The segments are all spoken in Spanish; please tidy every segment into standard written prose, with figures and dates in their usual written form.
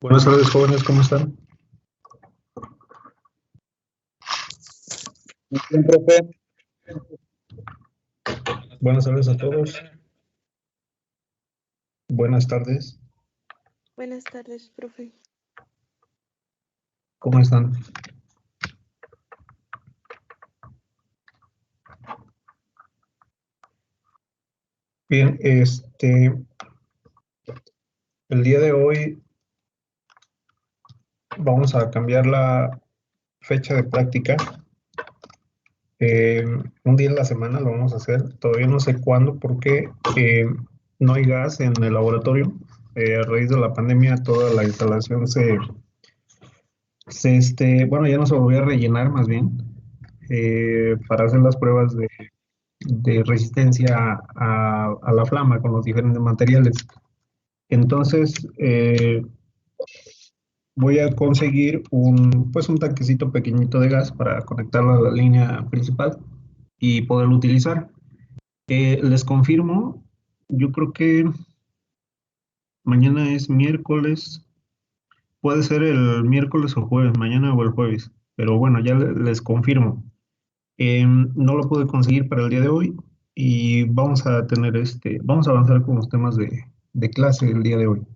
Buenas tardes, jóvenes, ¿cómo están? Bien, profe. Buenas tardes a todos. Buenas tardes, Buenas tardes, profe. ¿cómo están? Bien, el día de hoy vamos a cambiar la fecha de práctica. Un día en la semana lo vamos a hacer. Todavía no sé cuándo porque no hay gas en el laboratorio. A raíz de la pandemia, toda la instalación bueno, ya no se volvió a rellenar más bien para hacer las pruebas de resistencia a la flama con los diferentes materiales. Entonces, voy a conseguir un tanquecito pequeñito de gas para conectarlo a la línea principal y poderlo utilizar. Les confirmo, yo creo que mañana es miércoles, puede ser el miércoles o jueves, mañana o el jueves, pero bueno, ya les confirmo. No lo pude conseguir para el día de hoy y vamos a tener vamos a avanzar con los temas de clase el día de hoy.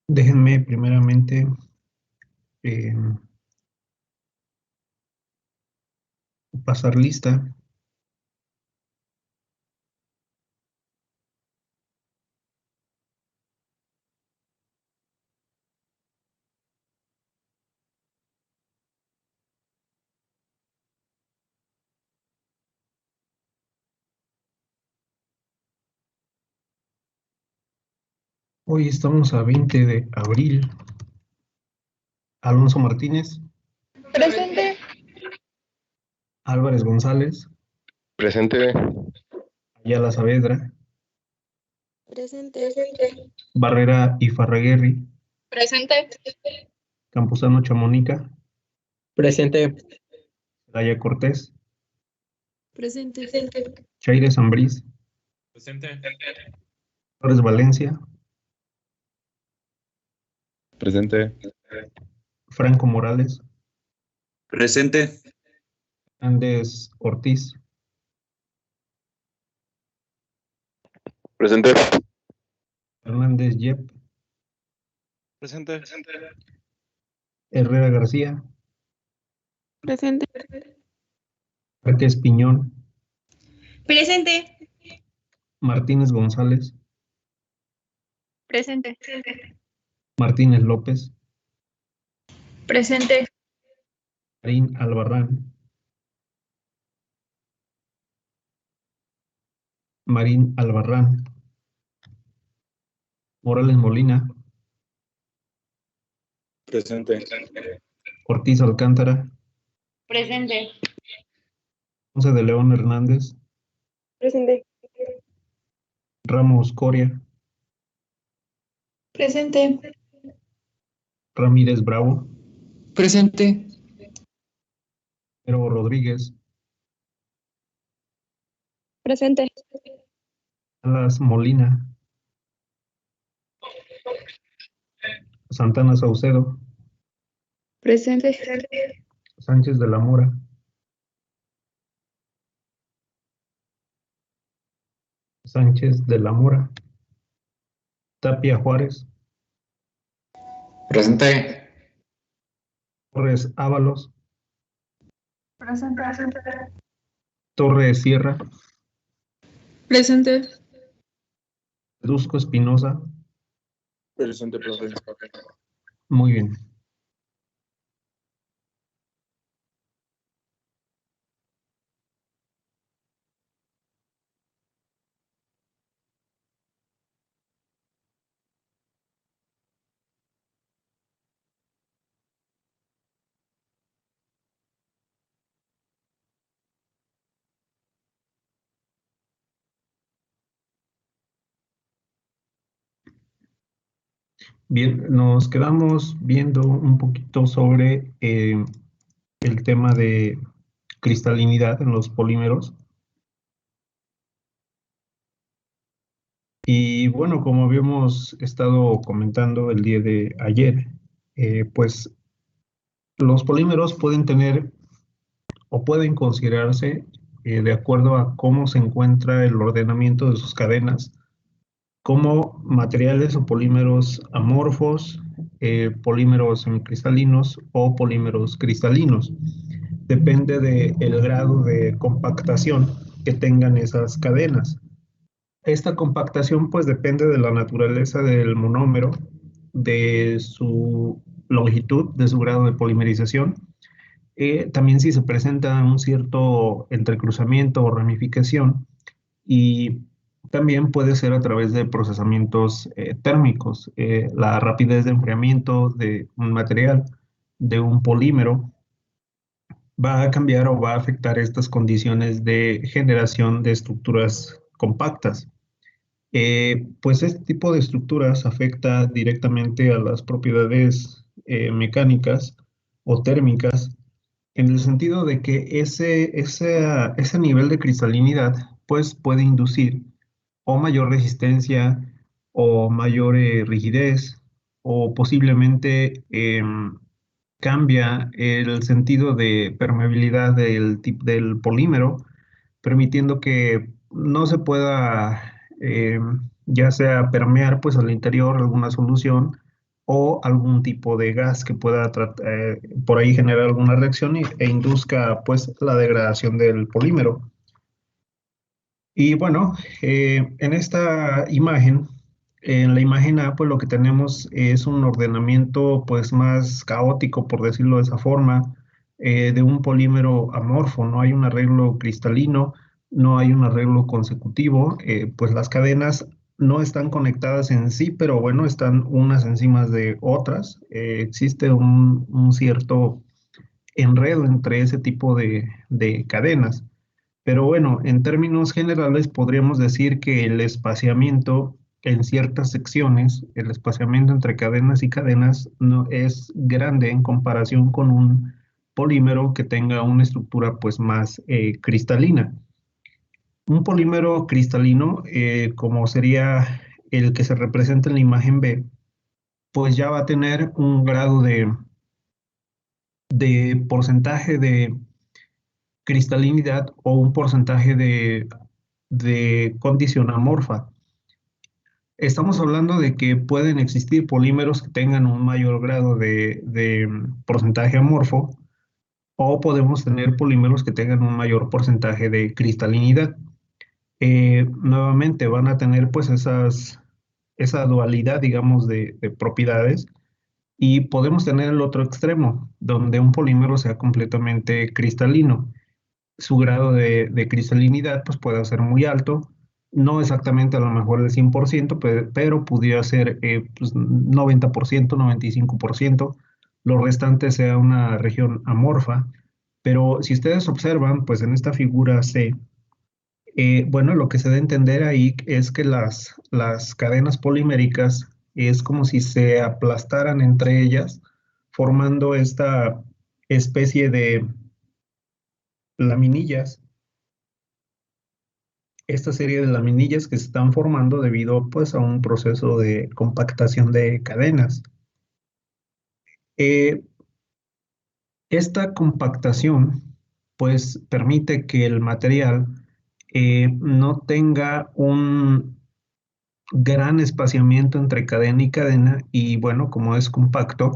Déjenme primeramente pasar lista. Hoy estamos a 20 de abril. Alonso Martínez, Presente. Álvarez González, Presente. Ayala Saavedra, Presente. Barrera Ifarraguerri, Presente. Campuzano Chamonica, Presente. Daya Cortés, Presente. Chaire Zambriz, Presente. Flores Valencia, Presente. Franco Morales, Presente. Andes Ortiz, Presente. Hernández Yep, Presente. Herrera García, Presente. Márquez Piñón, Presente. Martínez González, Presente. Martínez López, Presente. Marín Albarrán, Marín Albarrán, Morales Molina, Presente. Ortiz Alcántara, Presente. Ponce de León Hernández, Presente. Ramos Coria, Presente. Ramírez Bravo, Presente. Pero Rodríguez, Presente. Alas Molina, Santana Saucedo, Presente. Sánchez de la Mora, Sánchez de la Mora, Tapia Juárez, Presente. Torres Ábalos, Presente. Torres Sierra, Presente. Pedusco Espinosa. Presente, profe. Muy bien. Bien, nos quedamos viendo un poquito sobre el tema de cristalinidad en los polímeros. Y bueno, como habíamos estado comentando el día de ayer, pues los polímeros pueden tener o pueden considerarse de acuerdo a cómo se encuentra el ordenamiento de sus cadenas, como materiales o polímeros amorfos, polímeros semicristalinos o polímeros cristalinos. Depende del grado de compactación que tengan esas cadenas. Esta compactación pues depende de la naturaleza del monómero, de su longitud, de su grado de polimerización. También si se presenta un cierto entrecruzamiento o ramificación, y también puede ser a través de procesamientos térmicos. La rapidez de enfriamiento de un material, de un polímero, va a cambiar o va a afectar estas condiciones de generación de estructuras compactas. Pues este tipo de estructuras afecta directamente a las propiedades mecánicas o térmicas, en el sentido de que ese nivel de cristalinidad pues, puede inducir o mayor resistencia o mayor rigidez, o posiblemente cambia el sentido de permeabilidad del polímero, permitiendo que no se pueda ya sea permear pues al interior alguna solución o algún tipo de gas que pueda por ahí generar alguna reacción e induzca pues la degradación del polímero. Y bueno, en esta imagen, en la imagen A, pues lo que tenemos es un ordenamiento pues más caótico, por decirlo de esa forma, de un polímero amorfo. No hay un arreglo cristalino, no hay un arreglo consecutivo, pues las cadenas no están conectadas en sí, pero bueno, están unas encima de otras. Existe un cierto enredo entre ese tipo de cadenas. Pero bueno, en términos generales podríamos decir que el espaciamiento en ciertas secciones, el espaciamiento entre cadenas y cadenas no es grande en comparación con un polímero que tenga una estructura pues más cristalina. Un polímero cristalino, como sería el que se representa en la imagen B, pues ya va a tener un grado de porcentaje de cristalinidad o un porcentaje de condición amorfa. Estamos hablando de que pueden existir polímeros que tengan un mayor grado de porcentaje amorfo, o podemos tener polímeros que tengan un mayor porcentaje de cristalinidad. Nuevamente van a tener pues esa dualidad, digamos, de propiedades, y podemos tener el otro extremo, donde un polímero sea completamente cristalino. Su grado de cristalinidad pues puede ser muy alto, no exactamente a lo mejor el 100%, pero pudiera ser pues 90%, 95%, lo restante sea una región amorfa. Pero si ustedes observan, pues en esta figura C, bueno, lo que se da a entender ahí es que las cadenas poliméricas es como si se aplastaran entre ellas, formando esta especie de laminillas, esta serie de laminillas que se están formando debido pues a un proceso de compactación de cadenas. Eh, Esta compactación pues permite que el material no tenga un gran espaciamiento entre cadena y cadena, y bueno, como es compacto,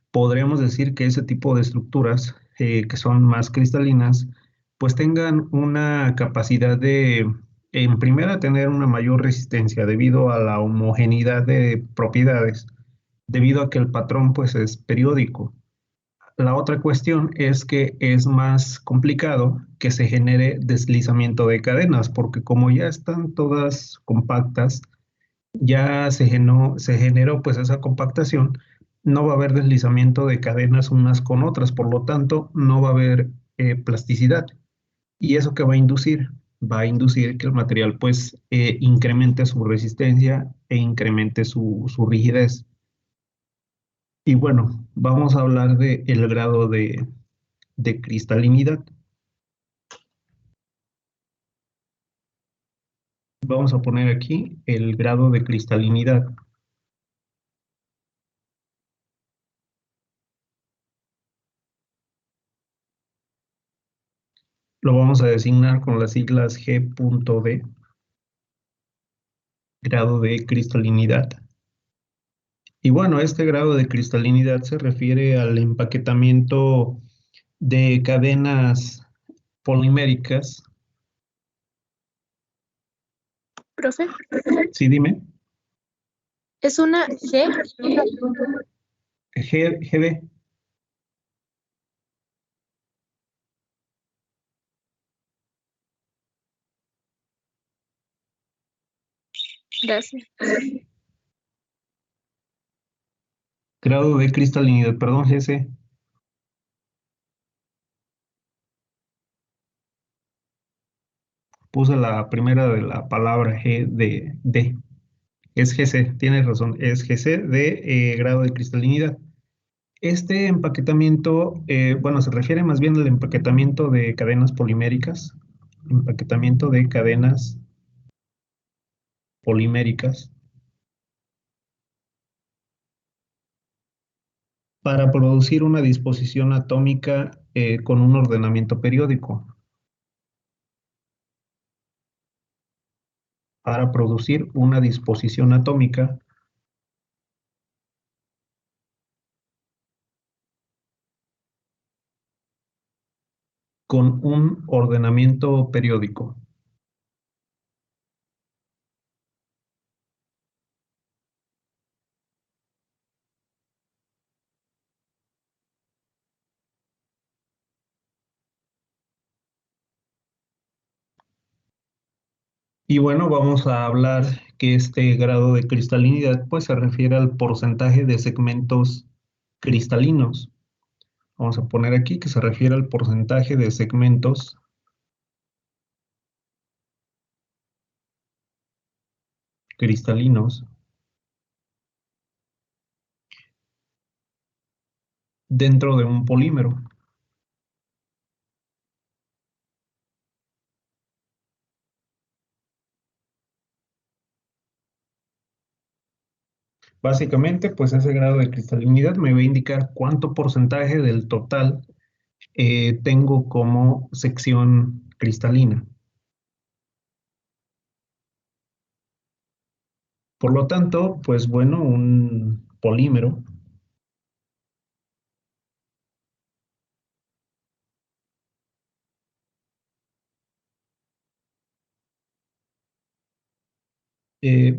podríamos decir que ese tipo de estructuras que son más cristalinas, pues tengan una capacidad de, en primera, tener una mayor resistencia debido a la homogeneidad de propiedades, debido a que el patrón pues es periódico. La otra cuestión es que es más complicado que se genere deslizamiento de cadenas, porque como ya están todas compactas, ya se generó pues esa compactación, no va a haber deslizamiento de cadenas unas con otras, por lo tanto no va a haber plasticidad. ¿Y eso qué va a inducir? Va a inducir que el material pues incremente su resistencia e incremente su rigidez. Y bueno, vamos a hablar de el grado de cristalinidad. vamos a poner aquí el grado de cristalinidad. Lo vamos a designar con las siglas G.D, grado de cristalinidad. Y bueno, este grado de cristalinidad se refiere al empaquetamiento de cadenas poliméricas. Profe, Sí, dime. ¿es una G? GD. Gracias. Grado de cristalinidad, perdón, GC. Puse la primera de la palabra G de D. Es GC, tienes razón, es GC de grado de cristalinidad. Este empaquetamiento, bueno, se refiere más bien al empaquetamiento de cadenas poliméricas. Empaquetamiento de cadenas poliméricas para producir una disposición atómica con un ordenamiento periódico. Para producir una disposición atómica con un ordenamiento periódico. Y bueno, vamos a hablar que este grado de cristalinidad pues se refiere al porcentaje de segmentos cristalinos. Vamos a poner aquí que se refiere al porcentaje de segmentos cristalinos dentro de un polímero. Básicamente, pues ese grado de cristalinidad me va a indicar cuánto porcentaje del total tengo como sección cristalina. Por lo tanto, pues bueno, un polímero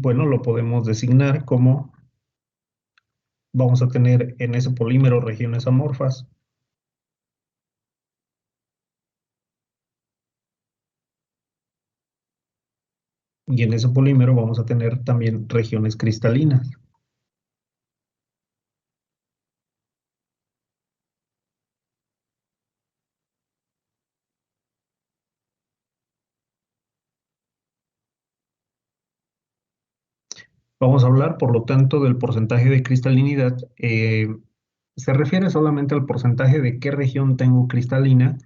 bueno, lo podemos designar como, vamos a tener en ese polímero regiones amorfas. Y en ese polímero vamos a tener también regiones cristalinas. Vamos a hablar, por lo tanto, del porcentaje de cristalinidad. Se refiere solamente al porcentaje de qué región tengo cristalina.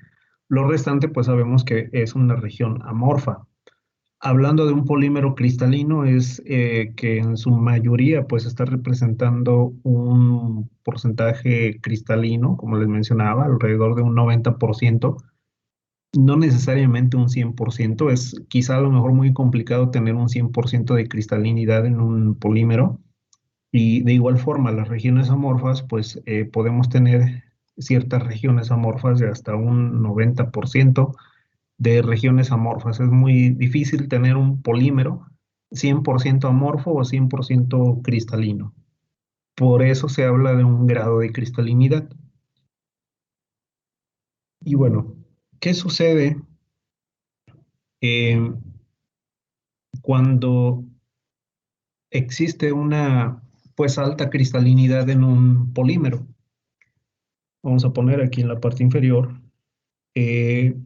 Lo restante, pues sabemos que es una región amorfa. Hablando de un polímero cristalino, es que en su mayoría, pues está representando un porcentaje cristalino, como les mencionaba, alrededor de un 90%. No necesariamente un 100%, es quizá a lo mejor muy complicado tener un 100% de cristalinidad en un polímero. Y de igual forma, las regiones amorfas, pues podemos tener ciertas regiones amorfas de hasta un 90% de regiones amorfas. Es muy difícil tener un polímero 100% amorfo o 100% cristalino. Por eso se habla de un grado de cristalinidad. Y bueno, ¿qué sucede eh, cuando existe una pues alta cristalinidad en un polímero? Vamos a poner aquí en la parte inferior eh,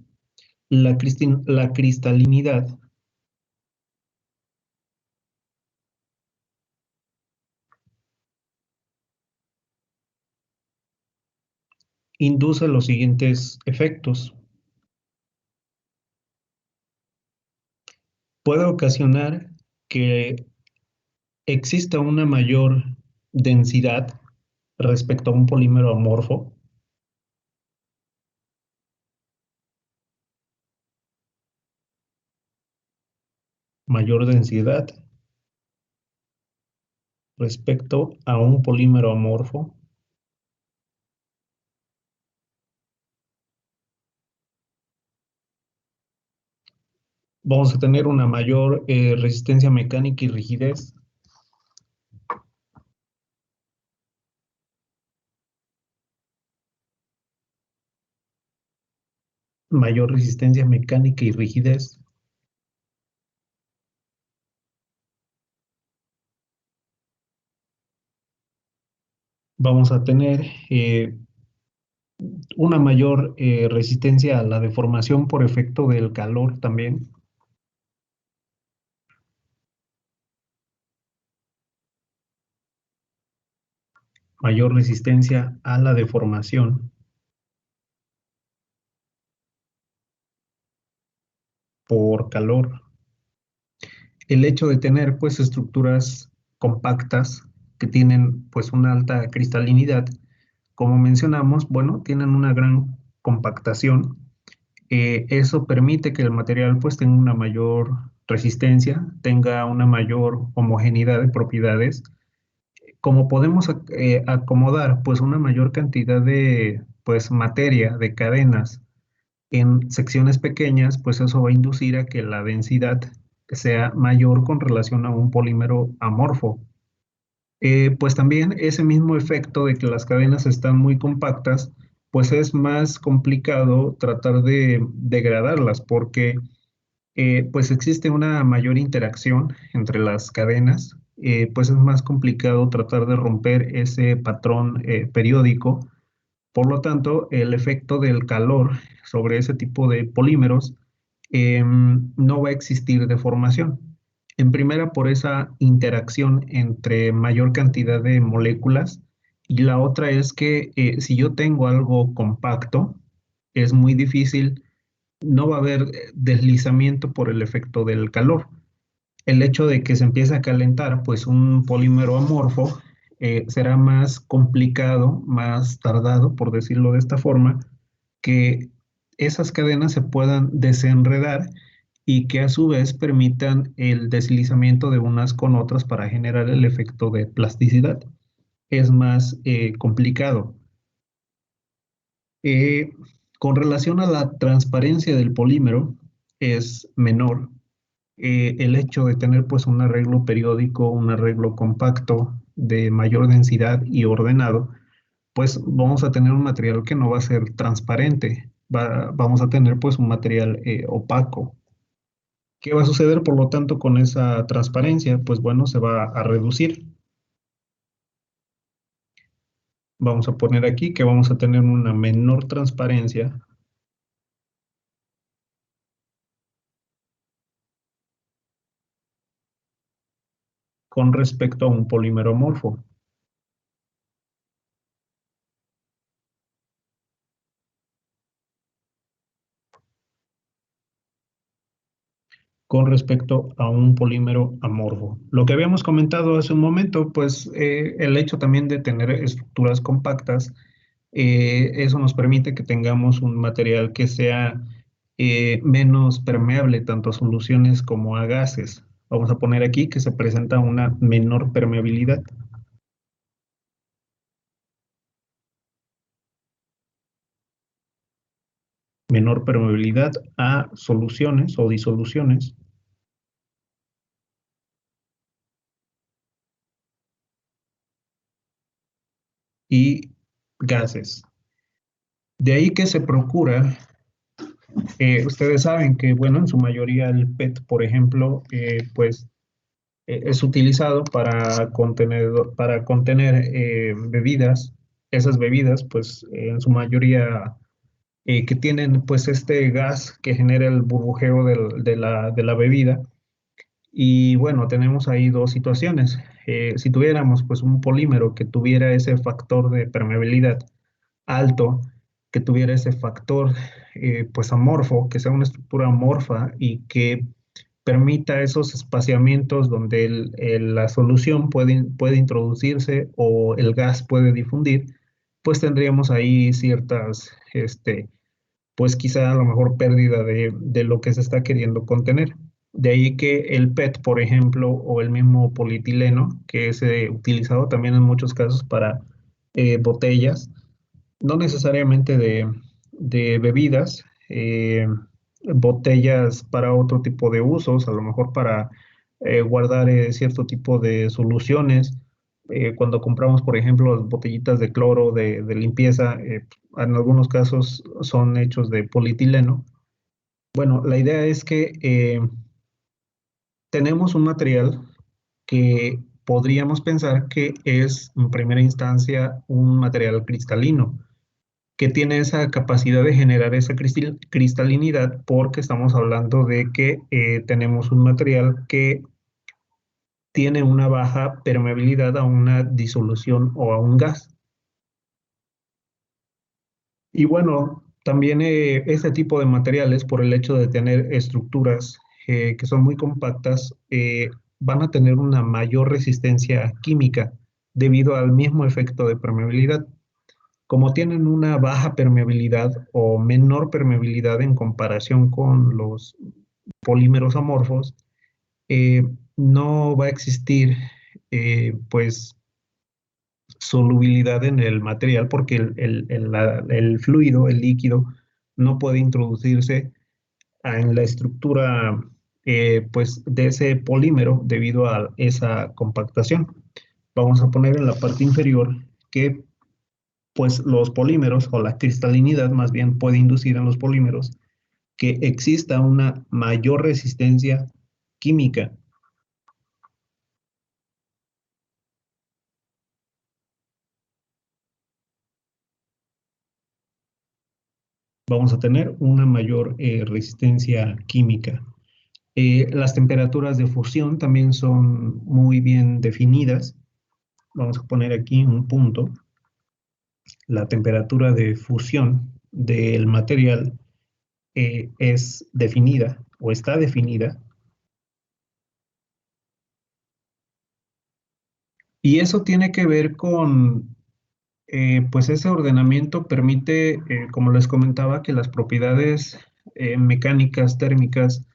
la cristalinidad induce los siguientes efectos. puede ocasionar que exista una mayor densidad respecto a un polímero amorfo. Mayor densidad respecto a un polímero amorfo. Vamos a tener una mayor resistencia mecánica y rigidez. Mayor resistencia mecánica y rigidez. Vamos a tener una mayor resistencia a la deformación por efecto del calor también. Mayor resistencia a la deformación por calor. El hecho de tener pues estructuras compactas que tienen pues una alta cristalinidad, como mencionamos, bueno, tienen una gran compactación. Eso permite que el material pues tenga una mayor resistencia, tenga una mayor homogeneidad de propiedades. Como podemos acomodar pues una mayor cantidad de pues materia, de cadenas en secciones pequeñas, pues eso va a inducir a que la densidad sea mayor con relación a un polímero amorfo. Pues también ese mismo efecto de que las cadenas están muy compactas, pues es más complicado tratar de degradarlas porque pues existe una mayor interacción entre las cadenas, pues es más complicado tratar de romper ese patrón periódico. Por lo tanto, el efecto del calor sobre ese tipo de polímeros no va a existir deformación. En primera, por esa interacción entre mayor cantidad de moléculas, y la otra es que si yo tengo algo compacto, es muy difícil, no va a haber deslizamiento por el efecto del calor. El hecho de que se empiece a calentar, pues un polímero amorfo será más complicado, más tardado, por decirlo de esta forma, que esas cadenas se puedan desenredar y que a su vez permitan el deslizamiento de unas con otras para generar el efecto de plasticidad. Es más complicado. Eh, con relación a la transparencia del polímero, es menor. El hecho de tener pues un arreglo periódico, un arreglo compacto de mayor densidad y ordenado, pues vamos a tener un material que no va a ser transparente, vamos a tener pues un material opaco. ¿Qué va a suceder por lo tanto con esa transparencia? Pues bueno, se va a reducir. Vamos a poner aquí que vamos a tener una menor transparencia con respecto a un polímero amorfo. Con respecto a un polímero amorfo. Lo que habíamos comentado hace un momento, pues el hecho también de tener estructuras compactas, eso nos permite que tengamos un material que sea menos permeable tanto a soluciones como a gases. Vamos a poner aquí que se presenta una menor permeabilidad. Menor permeabilidad a soluciones o disoluciones. Y gases. De ahí que se procura, ustedes saben que, bueno, en su mayoría el PET, por ejemplo, pues es utilizado para contener bebidas. Esas bebidas, pues en su mayoría que tienen pues este gas que genera el burbujeo de la bebida. Y bueno, tenemos ahí dos situaciones. Si tuviéramos pues un polímero que tuviera ese factor de permeabilidad alto, que tuviera ese factor pues amorfo, que sea una estructura amorfa y que permita esos espaciamientos donde la solución puede introducirse o el gas puede difundir, pues tendríamos ahí ciertas, pues quizá a lo mejor pérdida de lo que se está queriendo contener. De ahí que el PET, por ejemplo, o el mismo polietileno, que es utilizado también en muchos casos para botellas, no necesariamente de bebidas, botellas para otro tipo de usos, a lo mejor para guardar cierto tipo de soluciones. Cuando compramos, por ejemplo, las botellitas de cloro de limpieza, en algunos casos son hechos de polietileno. Bueno, la idea es que tenemos un material que podríamos pensar que es en primera instancia un material cristalino, que tiene esa capacidad de generar esa cristalinidad porque estamos hablando de que tenemos un material que tiene una baja permeabilidad a una disolución o a un gas. Y bueno, también este tipo de materiales, por el hecho de tener estructuras que son muy compactas, van a tener una mayor resistencia química debido al mismo efecto de permeabilidad. Como tienen una baja permeabilidad o menor permeabilidad en comparación con los polímeros amorfos, eh, no va a existir pues solubilidad en el material porque el fluido, el líquido, no puede introducirse en la estructura pues de ese polímero debido a esa compactación. Vamos a poner en la parte inferior que pues los polímeros o la cristalinidad más bien puede inducir en los polímeros que exista una mayor resistencia química. Vamos a tener una mayor resistencia química. Las temperaturas de fusión también son muy bien definidas. Vamos a poner aquí un punto. La temperatura de fusión del material es definida o está definida. Y eso tiene que ver con, pues ese ordenamiento permite, como les comentaba, que las propiedades mecánicas, térmicas,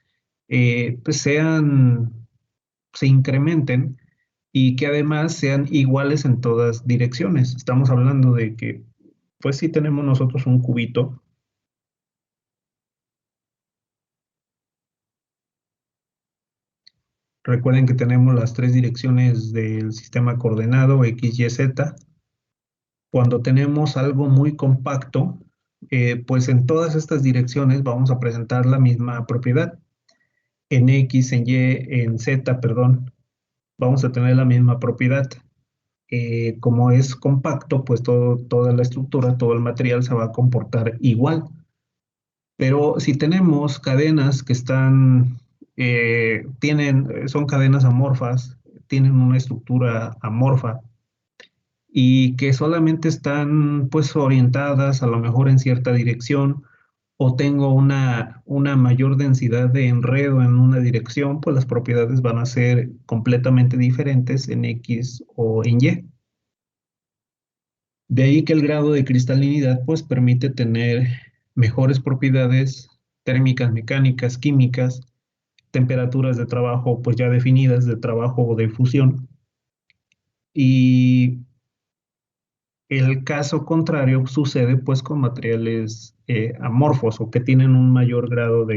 pues se incrementen y que además sean iguales en todas direcciones. Estamos hablando de que, pues si tenemos nosotros un cubito, recuerden que tenemos las tres direcciones del sistema coordenado, X, Y, Z. Cuando tenemos algo muy compacto, pues en todas estas direcciones vamos a presentar la misma propiedad. En X, en Y, en Z, perdón, vamos a tener la misma propiedad. Como es compacto, pues toda la estructura, todo el material se va a comportar igual. Pero si tenemos cadenas que son cadenas amorfas, tienen una estructura amorfa y que solamente están pues orientadas a lo mejor en cierta dirección o tengo una mayor densidad de enredo en una dirección, pues las propiedades van a ser completamente diferentes en X o en Y. De ahí que el grado de cristalinidad pues permite tener mejores propiedades térmicas, mecánicas, químicas, temperaturas de trabajo pues ya definidas de trabajo o de fusión. Y el caso contrario sucede pues con materiales amorfos o que tienen un mayor grado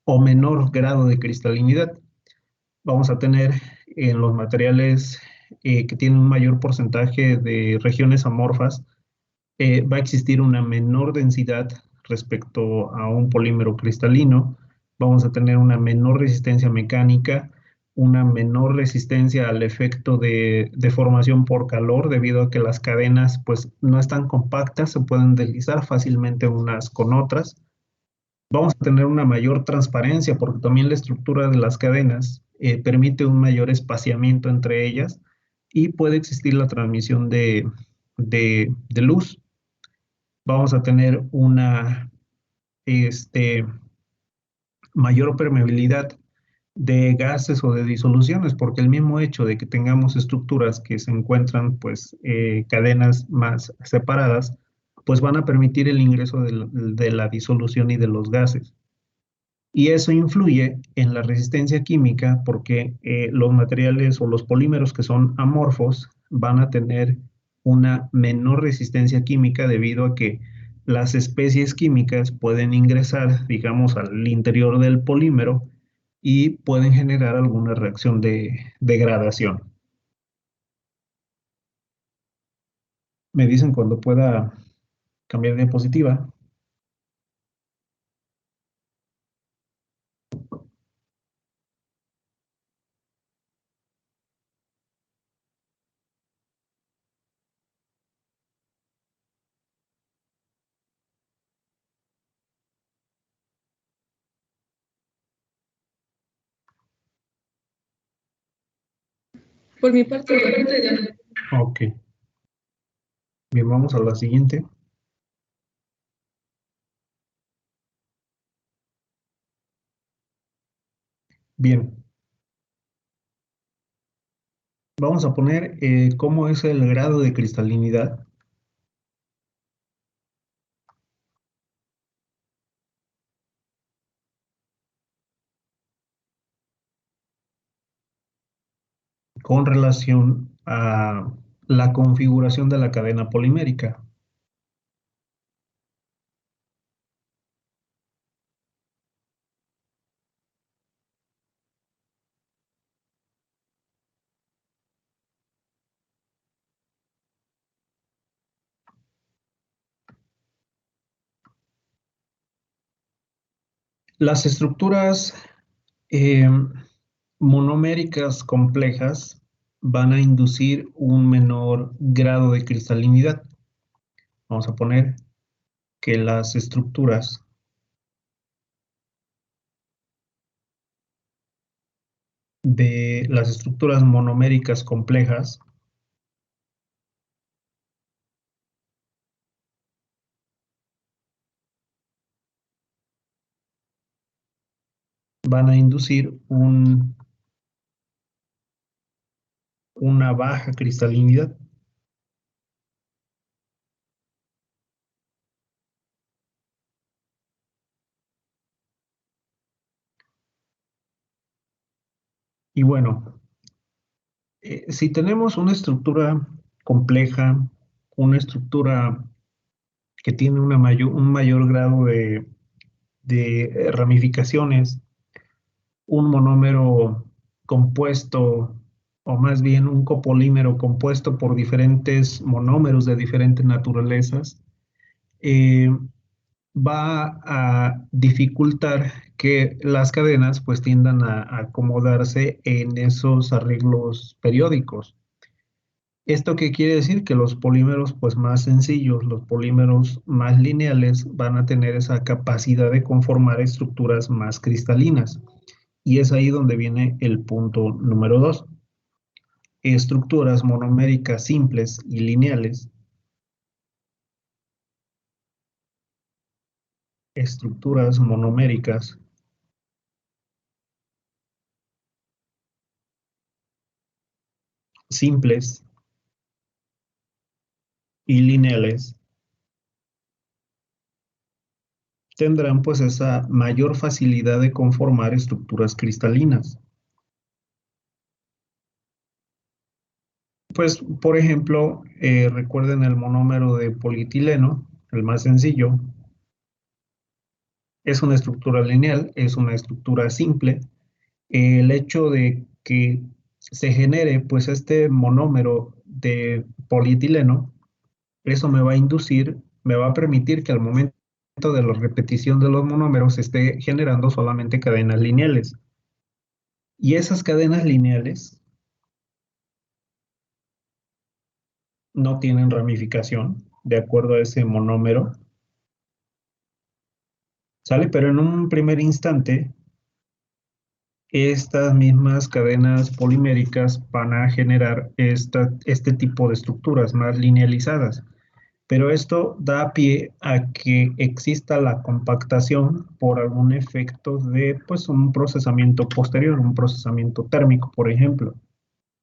o menor grado de cristalinidad. Vamos a tener en los materiales que tienen un mayor porcentaje de regiones amorfas, va a existir una menor densidad respecto a un polímero cristalino, vamos a tener una menor resistencia mecánica, una menor resistencia al efecto de deformación por calor debido a que las cadenas pues no están compactas, se pueden deslizar fácilmente unas con otras. Vamos a tener una mayor transparencia porque también la estructura de las cadenas permite un mayor espaciamiento entre ellas y puede existir la transmisión de luz. Vamos a tener una mayor permeabilidad de gases o de disoluciones, porque el mismo hecho de que tengamos estructuras que se encuentran, pues, cadenas más separadas, pues van a permitir el ingreso de la disolución y de los gases. Y eso influye en la resistencia química porque los materiales o los polímeros que son amorfos van a tener una menor resistencia química debido a que las especies químicas pueden ingresar, digamos, al interior del polímero y pueden generar alguna reacción de degradación. Me dicen cuando pueda cambiar de diapositiva. Por mi parte, ya. Ok. Bien, vamos a la siguiente. Bien. Vamos a poner cómo es el grado de cristalinidad. Con relación a la configuración de la cadena polimérica. Las estructuras eh, monoméricas complejas van a inducir un menor grado de cristalinidad. Vamos a poner que las estructuras monoméricas complejas van a inducir una baja cristalinidad. Y bueno, si tenemos una estructura compleja, una estructura que tiene un mayor grado de ramificaciones, un monómero compuesto, o más bien un copolímero compuesto por diferentes monómeros de diferentes naturalezas, eh, va a dificultar que las cadenas pues tiendan a acomodarse en esos arreglos periódicos. ¿Esto qué quiere decir? Que los polímeros pues más sencillos, los polímeros más lineales van a tener esa capacidad de conformar estructuras más cristalinas. Y es ahí donde viene el punto número 2. Estructuras monoméricas simples y lineales. Estructuras monoméricas simples y lineales tendrán pues esa mayor facilidad de conformar estructuras cristalinas. Pues, por ejemplo, recuerden el monómero de polietileno, el más sencillo. Es una estructura lineal, es una estructura simple. El hecho de que se genere pues este monómero de polietileno, eso me va a permitir que al momento de la repetición de los monómeros se esté generando solamente cadenas lineales. Y esas cadenas lineales no tienen ramificación de acuerdo a ese monómero. ¿Sale? Pero en un primer instante, estas mismas cadenas poliméricas van a generar este tipo de estructuras más linealizadas. Pero esto da pie a que exista la compactación por algún efecto de pues un procesamiento posterior, un procesamiento térmico, por ejemplo.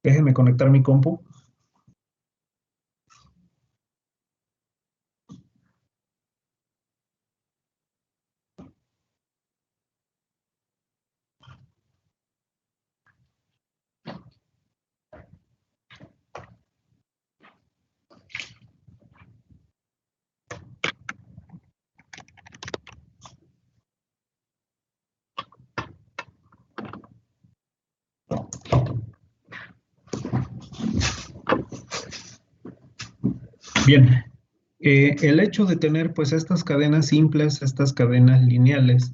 Déjenme conectar mi compu. Bien, el hecho de tener pues estas cadenas simples, estas cadenas lineales,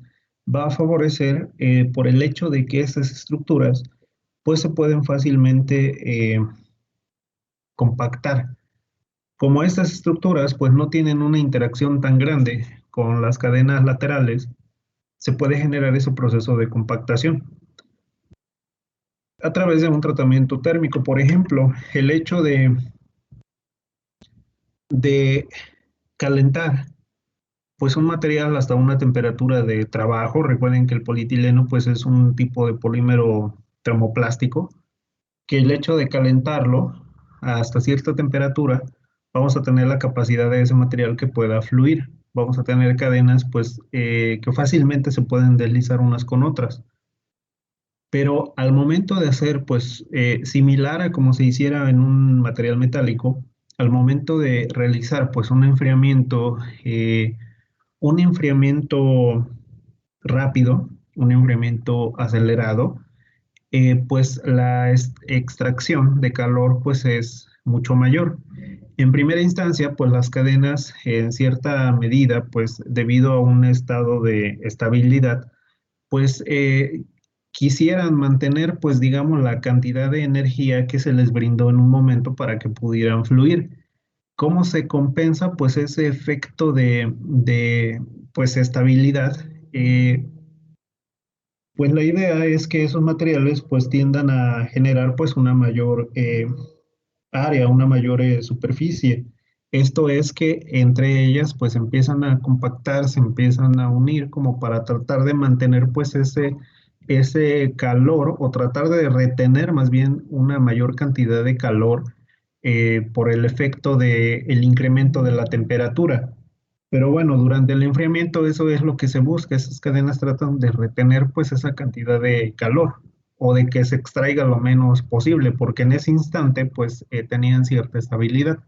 va a favorecer por el hecho de que estas estructuras pues se pueden fácilmente compactar. Como estas estructuras pues no tienen una interacción tan grande con las cadenas laterales, se puede generar ese proceso de compactación a través de un tratamiento térmico. Por ejemplo, el hecho de calentar pues un material hasta una temperatura de trabajo. Recuerden que el polietileno pues es un tipo de polímero termoplástico, que el hecho de calentarlo hasta cierta temperatura, vamos a tener la capacidad de ese material que pueda fluir. Vamos a tener cadenas pues que fácilmente se pueden deslizar unas con otras. Pero al momento de hacer pues similar a como se hiciera en un material metálico, al momento de realizar pues un enfriamiento rápido, un enfriamiento acelerado, pues la extracción de calor pues es mucho mayor. En primera instancia, pues las cadenas en cierta medida, pues debido a un estado de estabilidad, pues quisieran mantener pues digamos la cantidad de energía que se les brindó en un momento para que pudieran fluir. ¿Cómo se compensa pues ese efecto de pues estabilidad? Pues la idea es que esos materiales pues tiendan a generar pues una mayor área, una mayor superficie. Esto es que entre ellas pues empiezan a compactar, se empiezan a unir como para tratar de mantener pues ese calor o tratar de retener más bien una mayor cantidad de calor por el efecto del incremento de la temperatura. Pero bueno, durante el enfriamiento eso es lo que se busca, esas cadenas tratan de retener pues esa cantidad de calor o de que se extraiga lo menos posible, porque en ese instante pues tenían cierta estabilidad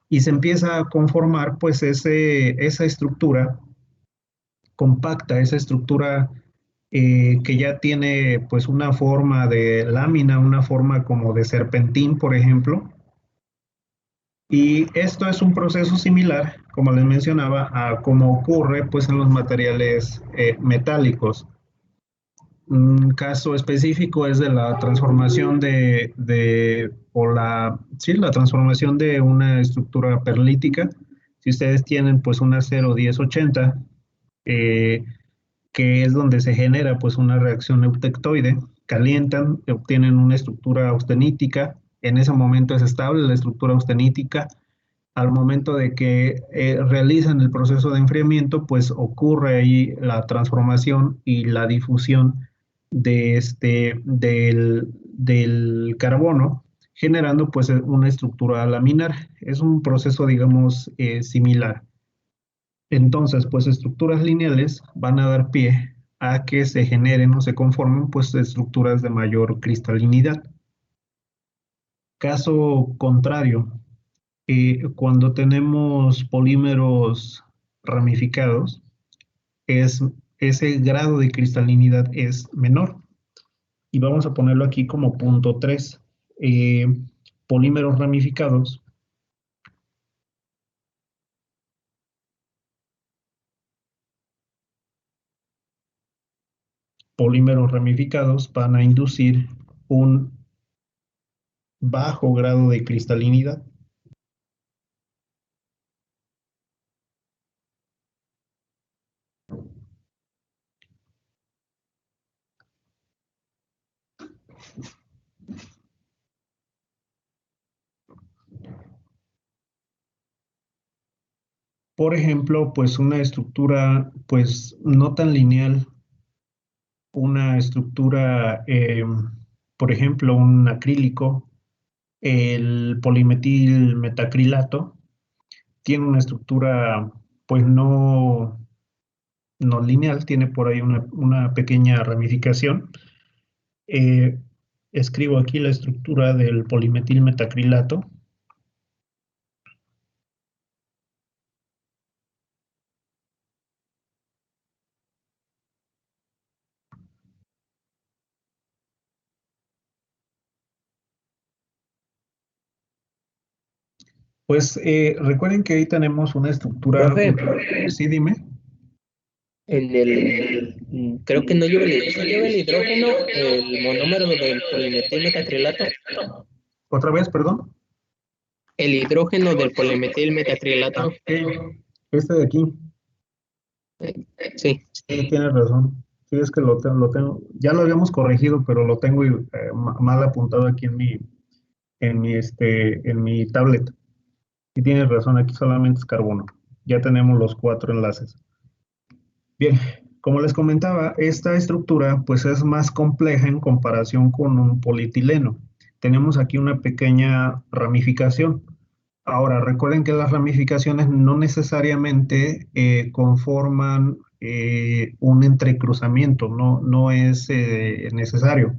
y se empieza a conformar pues esa estructura compacta, esa estructura que ya tiene pues una forma de lámina, una forma como de serpentín, por ejemplo. Y esto es un proceso similar, como les mencionaba, a como ocurre pues en los materiales metálicos. Un caso específico es de la transformación sí, la transformación de una estructura perlítica. Si ustedes tienen pues un acero 1080, eh, que es donde se genera pues una reacción eutectoide, calientan, obtienen una estructura austenítica, en ese momento es estable la estructura austenítica. Al momento de que realizan el proceso de enfriamiento, pues ocurre ahí la transformación y la difusión del carbono, generando pues una estructura laminar. Es un proceso, digamos, similar. Entonces, pues estructuras lineales van a dar pie a que se generen o se conformen pues estructuras de mayor cristalinidad. Caso contrario, cuando tenemos polímeros ramificados, ese grado de cristalinidad es menor. Y vamos a ponerlo aquí como punto 3. Polímeros ramificados. Polímeros ramificados van a inducir un bajo grado de cristalinidad. Por ejemplo, pues una estructura pues no tan lineal, una estructura, por ejemplo, un acrílico, el polimetil metacrilato, tiene una estructura pues no lineal, tiene por ahí una pequeña ramificación. Eh, Escribo aquí la estructura del polimetil metacrilato. Pues recuerden que ahí tenemos una estructura. Profe. Sí, dime. Creo que no lleva sí lleva el hidrógeno, el monómero del polimetil metacrilato. Otra vez, perdón. El hidrógeno del polimetil metacrilato. Este de aquí. Sí. Sí, tienes razón. Sí, es que lo tengo. Ya lo habíamos corregido, pero lo tengo mal apuntado aquí en mi tablet. Sí, tienes razón, aquí solamente es carbono. Ya tenemos los 4 enlaces. Bien, como les comentaba, esta estructura pues es más compleja en comparación con un polietileno. Tenemos aquí una pequeña ramificación. Ahora, recuerden que las ramificaciones no necesariamente conforman un entrecruzamiento, no es necesario.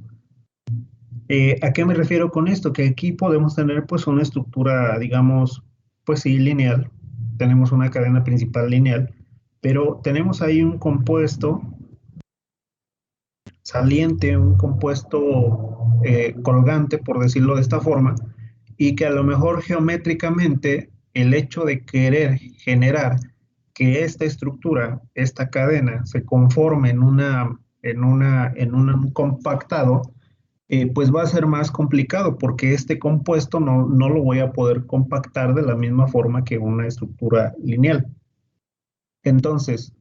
¿A qué me refiero con esto? Que aquí podemos tener pues una estructura, digamos, pues sí, lineal. Tenemos una cadena principal lineal, pero tenemos ahí un compuesto saliente, un compuesto colgante, por decirlo de esta forma, y que a lo mejor geométricamente el hecho de querer generar que esta estructura, esta cadena, se conforme en un compactado, pues va a ser más complicado porque este compuesto no lo voy a poder compactar de la misma forma que una estructura lineal. Entonces,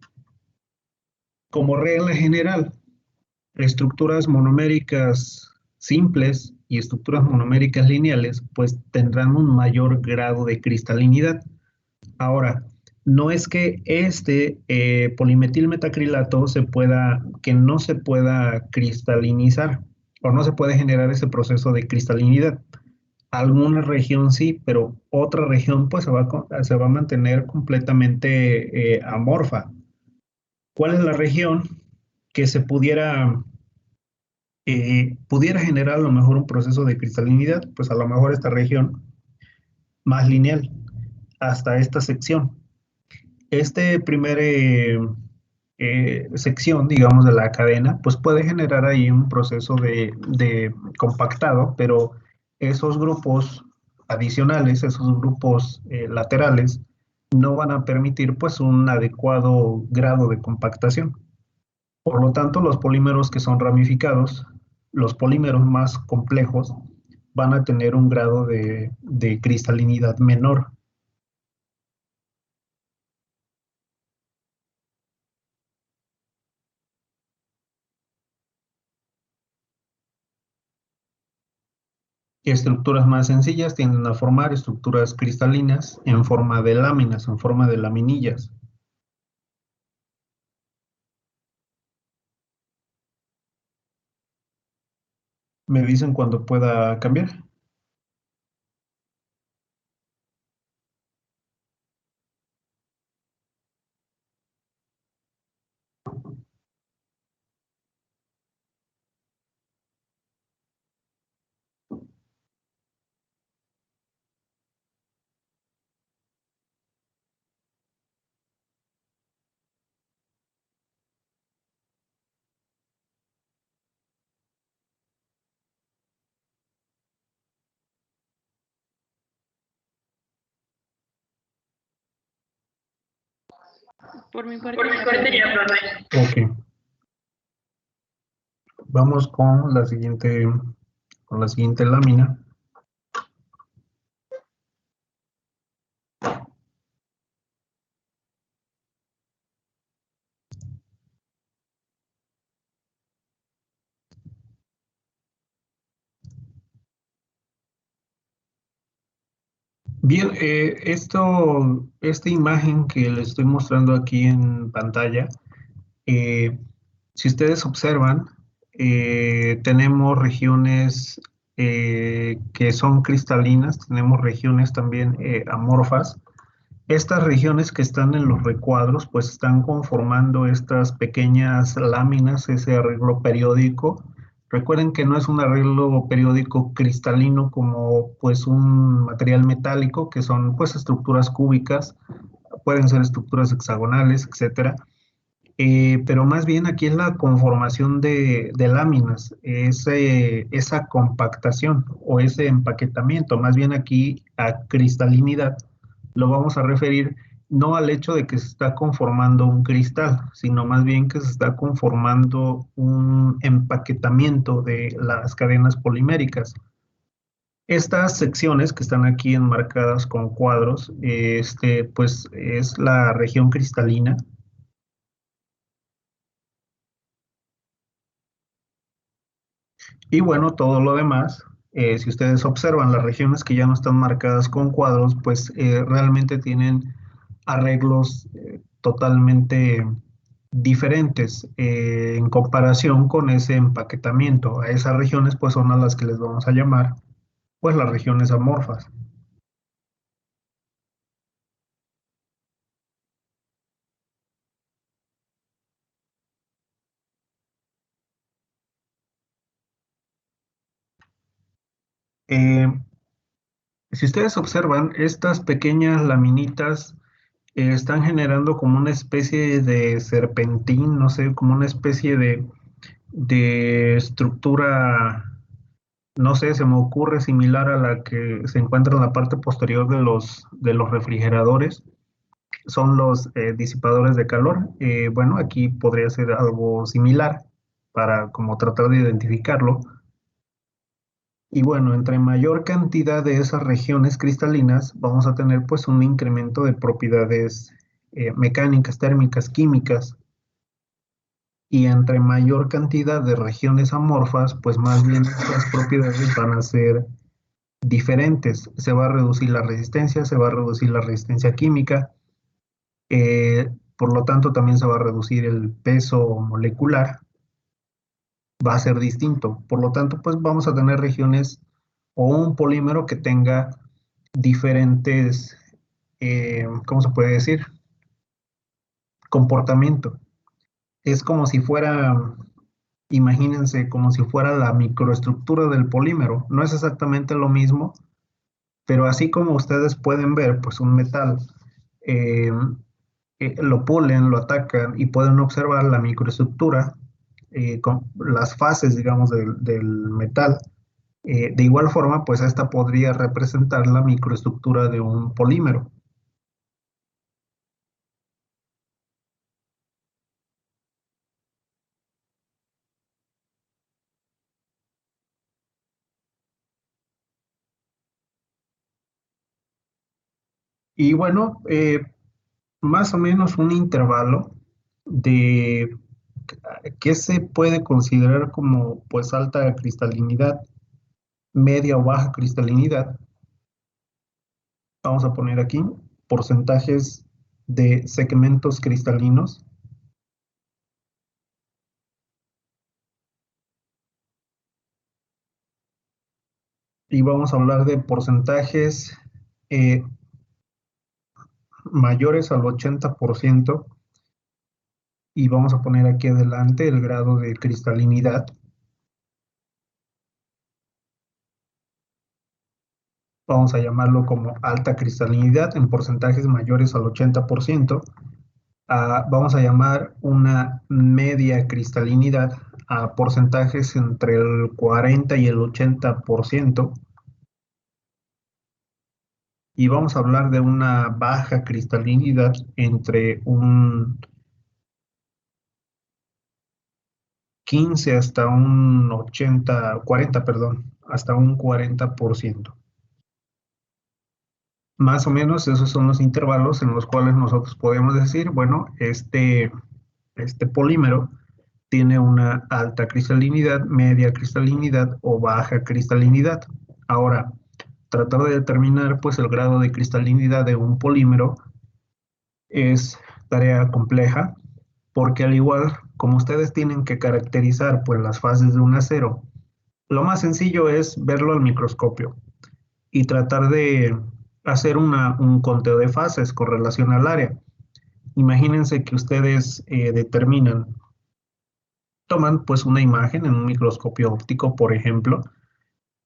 como regla general, estructuras monoméricas simples y estructuras monoméricas lineales, pues tendrán un mayor grado de cristalinidad. Ahora, no es que este polimetilmetacrilato que no se pueda cristalinizar o no se puede generar ese proceso de cristalinidad. Alguna región sí, pero otra región pues se va a mantener completamente amorfa. ¿Cuál es la región que se pudiera generar a lo mejor un proceso de cristalinidad? Pues a lo mejor esta región más lineal hasta esta sección. Este primer sección, digamos, de la cadena, pues puede generar ahí un proceso de compactado, pero esos grupos adicionales, esos grupos laterales, no van a permitir pues un adecuado grado de compactación. Por lo tanto, los polímeros que son ramificados, los polímeros más complejos, van a tener un grado de cristalinidad menor. Estructuras más sencillas tienden a formar estructuras cristalinas en forma de láminas, en forma de laminillas. Me dicen cuando pueda cambiar. Por mi parte ya, profe. Ok. Vamos con la siguiente lámina. Bien, esta imagen que les estoy mostrando aquí en pantalla, eh, si ustedes observan, tenemos regiones que son cristalinas, tenemos regiones también amorfas. Estas regiones que están en los recuadros, pues están conformando estas pequeñas láminas, ese arreglo periódico. Recuerden que no es un arreglo periódico cristalino como pues un material metálico, que son pues estructuras cúbicas, pueden ser estructuras hexagonales, etcétera. Pero más bien aquí es la conformación de láminas, esa compactación o ese empaquetamiento, más bien aquí a cristalinidad lo vamos a referir no al hecho de que se está conformando un cristal, sino más bien que se está conformando un empaquetamiento de las cadenas poliméricas. Estas secciones que están aquí enmarcadas con cuadros, pues es la región cristalina. Y bueno, todo lo demás, si ustedes observan las regiones que ya no están marcadas con cuadros, pues realmente tienen arreglos totalmente diferentes en comparación con ese empaquetamiento. A esas regiones pues son a las que les vamos a llamar pues las regiones amorfas. Eh, si ustedes observan, estas pequeñas laminitas están generando como una especie de serpentín, no sé, como una especie de estructura, no sé, se me ocurre similar a la que se encuentra en la parte posterior de los refrigeradores. Son los disipadores de calor. Bueno, aquí podría ser algo similar para como tratar de identificarlo. Y bueno, entre mayor cantidad de esas regiones cristalinas, vamos a tener pues un incremento de propiedades mecánicas, térmicas, químicas. Y entre mayor cantidad de regiones amorfas, pues más bien estas propiedades van a ser diferentes. Se va a reducir la resistencia, se va a reducir la resistencia química, por lo tanto también se va a reducir el peso molecular, va a ser distinto. Por lo tanto, pues vamos a tener regiones o un polímero que tenga diferentes, ¿cómo se puede decir? Comportamiento. Es como si fuera, imagínense, como si fuera la microestructura del polímero. No es exactamente lo mismo, pero así como ustedes pueden ver, pues un metal eh, lo pulen, lo atacan y pueden observar la microestructura con las fases, digamos, del metal. De igual forma, pues esta podría representar la microestructura de un polímero. Y bueno, más o menos un intervalo de qué se puede considerar como pues alta cristalinidad, media o baja cristalinidad. Vamos a poner aquí porcentajes de segmentos cristalinos. Y vamos a hablar de porcentajes eh, mayores al 80%. Y vamos a poner aquí adelante el grado de cristalinidad. Vamos a llamarlo como alta cristalinidad en porcentajes mayores al 80%. Vamos a llamar una media cristalinidad a porcentajes entre el 40 y el 80%. Y vamos a hablar de una baja cristalinidad entre un 15 hasta un 80, 40, perdón, hasta un 40%. Más o menos esos son los intervalos en los cuales nosotros podemos decir, bueno, este polímero tiene una alta cristalinidad, media cristalinidad o baja cristalinidad. Ahora, tratar de determinar pues el grado de cristalinidad de un polímero es tarea compleja, porque al igual como ustedes tienen que caracterizar pues las fases de un acero, lo más sencillo es verlo al microscopio y tratar de hacer un conteo de fases con relación al área. Imagínense que ustedes toman pues una imagen en un microscopio óptico, por ejemplo,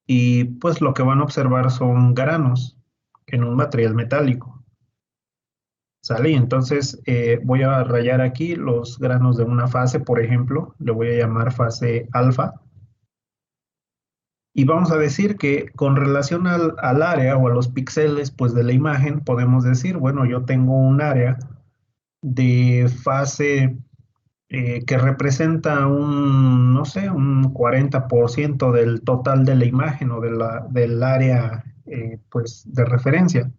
y pues lo que van a observar son granos en un material metálico. ¿Sale? Y entonces voy a rayar aquí los granos de una fase, por ejemplo, le voy a llamar fase alfa. Y vamos a decir que con relación al área o a los píxeles pues, de la imagen, podemos decir, bueno, yo tengo un área de fase que representa no sé, un 40% del total de la imagen o del área pues, de referencia.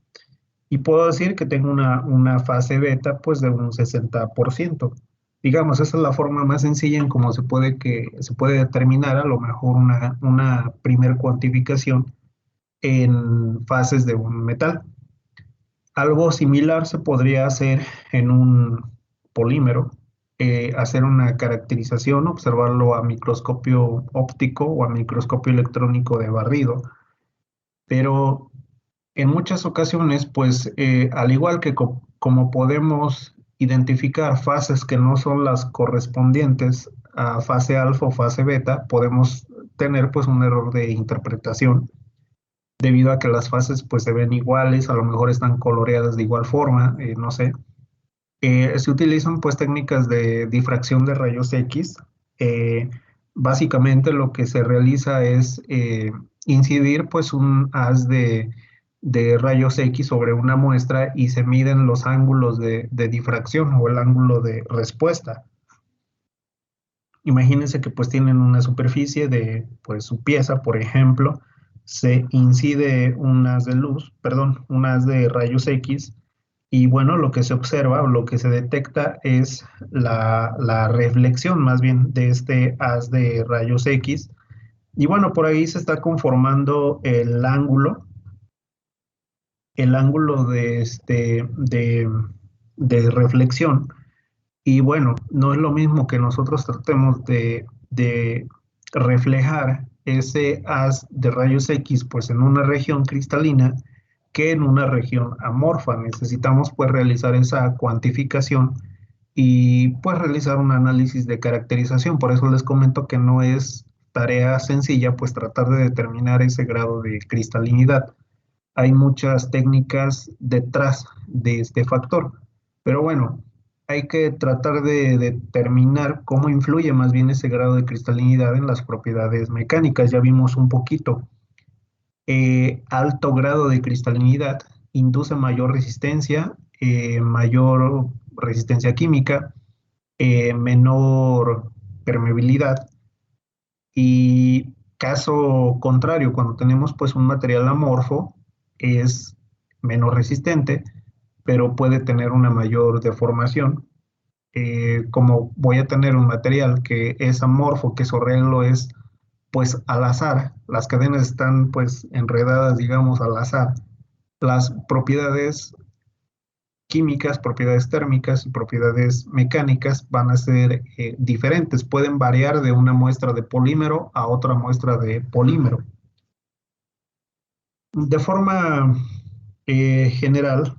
Y puedo decir que tengo una fase beta pues de un 60%. Digamos, esa es la forma más sencilla en cómo se puede determinar a lo mejor una primer cuantificación en fases de un metal. Algo similar se podría hacer en un polímero, hacer una caracterización, observarlo a microscopio óptico o a microscopio electrónico de barrido, pero en muchas ocasiones, pues al igual que como podemos identificar fases que no son las correspondientes a fase alfa o fase beta, podemos tener pues un error de interpretación debido a que las fases pues se ven iguales, a lo mejor están coloreadas de igual forma, no sé. Se utilizan pues técnicas de difracción de rayos X. Eh, Básicamente lo que se realiza es incidir pues un haz de rayos X sobre una muestra y se miden los ángulos de difracción o el ángulo de respuesta. Imagínense que pues tienen una superficie de pues su pieza, por ejemplo, se incide un haz de luz, perdón, un haz de rayos X y bueno, lo que se observa o lo que se detecta es la reflexión más bien de este haz de rayos X y bueno, por ahí se está conformando el ángulo de reflexión. Y bueno, no es lo mismo que nosotros tratemos de reflejar ese haz de rayos X pues en una región cristalina que en una región amorfa. Necesitamos pues realizar esa cuantificación y pues realizar un análisis de caracterización. Por eso les comento que no es tarea sencilla pues tratar de determinar ese grado de cristalinidad. Hay muchas técnicas detrás de este factor. Pero bueno, hay que tratar de determinar cómo influye más bien ese grado de cristalinidad en las propiedades mecánicas. Ya vimos un poquito. Alto grado de cristalinidad induce mayor resistencia química, menor permeabilidad y caso contrario, cuando tenemos pues un material amorfo, es menos resistente, pero puede tener una mayor deformación. Como voy a tener un material que es amorfo, que su arreglo es pues al azar, las cadenas están pues enredadas, digamos, al azar, las propiedades químicas, propiedades térmicas y propiedades mecánicas van a ser diferentes, pueden variar de una muestra de polímero a otra muestra de polímero. De forma general,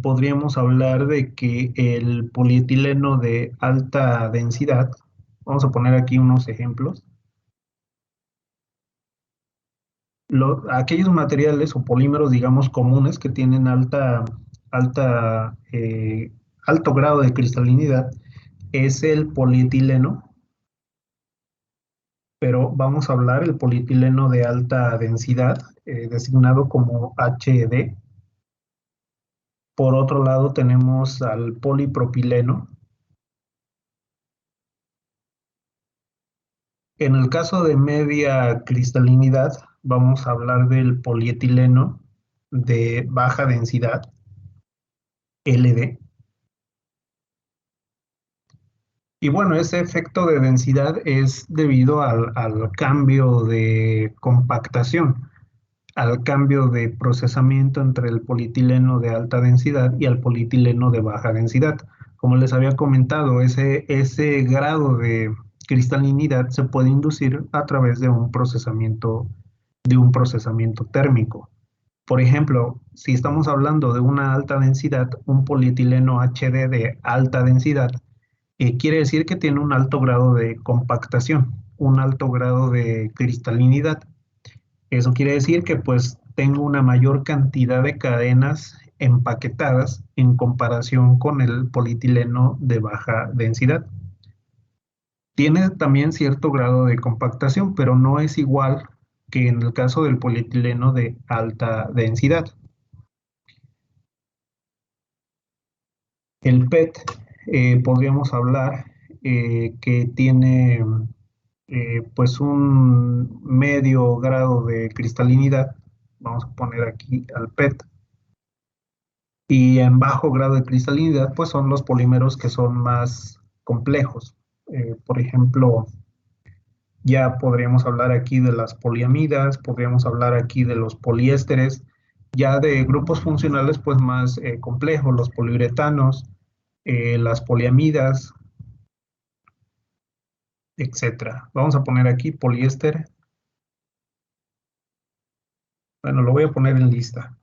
podríamos hablar de que el polietileno de alta densidad, vamos a poner aquí unos ejemplos, aquellos materiales o polímeros, digamos, comunes que tienen alto grado de cristalinidad es el polietileno, pero vamos a hablar el polietileno de alta densidad, designado como HED. Por otro lado tenemos al polipropileno. En el caso de media cristalinidad, vamos a hablar del polietileno de baja densidad, LD. Y bueno, ese efecto de densidad es debido al cambio de compactación. al cambio de procesamiento entre el polietileno de alta densidad y el polietileno de baja densidad. Como les había comentado, ese grado de cristalinidad se puede inducir a través de un procesamiento térmico. Por ejemplo, si estamos hablando de una alta densidad, un polietileno HD de alta densidad, quiere decir que tiene un alto grado de compactación, un alto grado de cristalinidad. Eso quiere decir que pues tengo una mayor cantidad de cadenas empaquetadas en comparación con el polietileno de baja densidad. Tiene también cierto grado de compactación, pero no es igual que en el caso del polietileno de alta densidad. El PET, podríamos hablar que tiene pues un medio grado de cristalinidad. Vamos a poner aquí al PET. Y en bajo grado de cristalinidad, pues son los polímeros que son más complejos. Por ejemplo, ya podríamos hablar aquí de las poliamidas, podríamos hablar aquí de los poliésteres, ya de grupos funcionales pues más complejos, los poliuretanos, las poliamidas, etcétera. Vamos a poner aquí poliéster. Bueno, lo voy a poner en lista.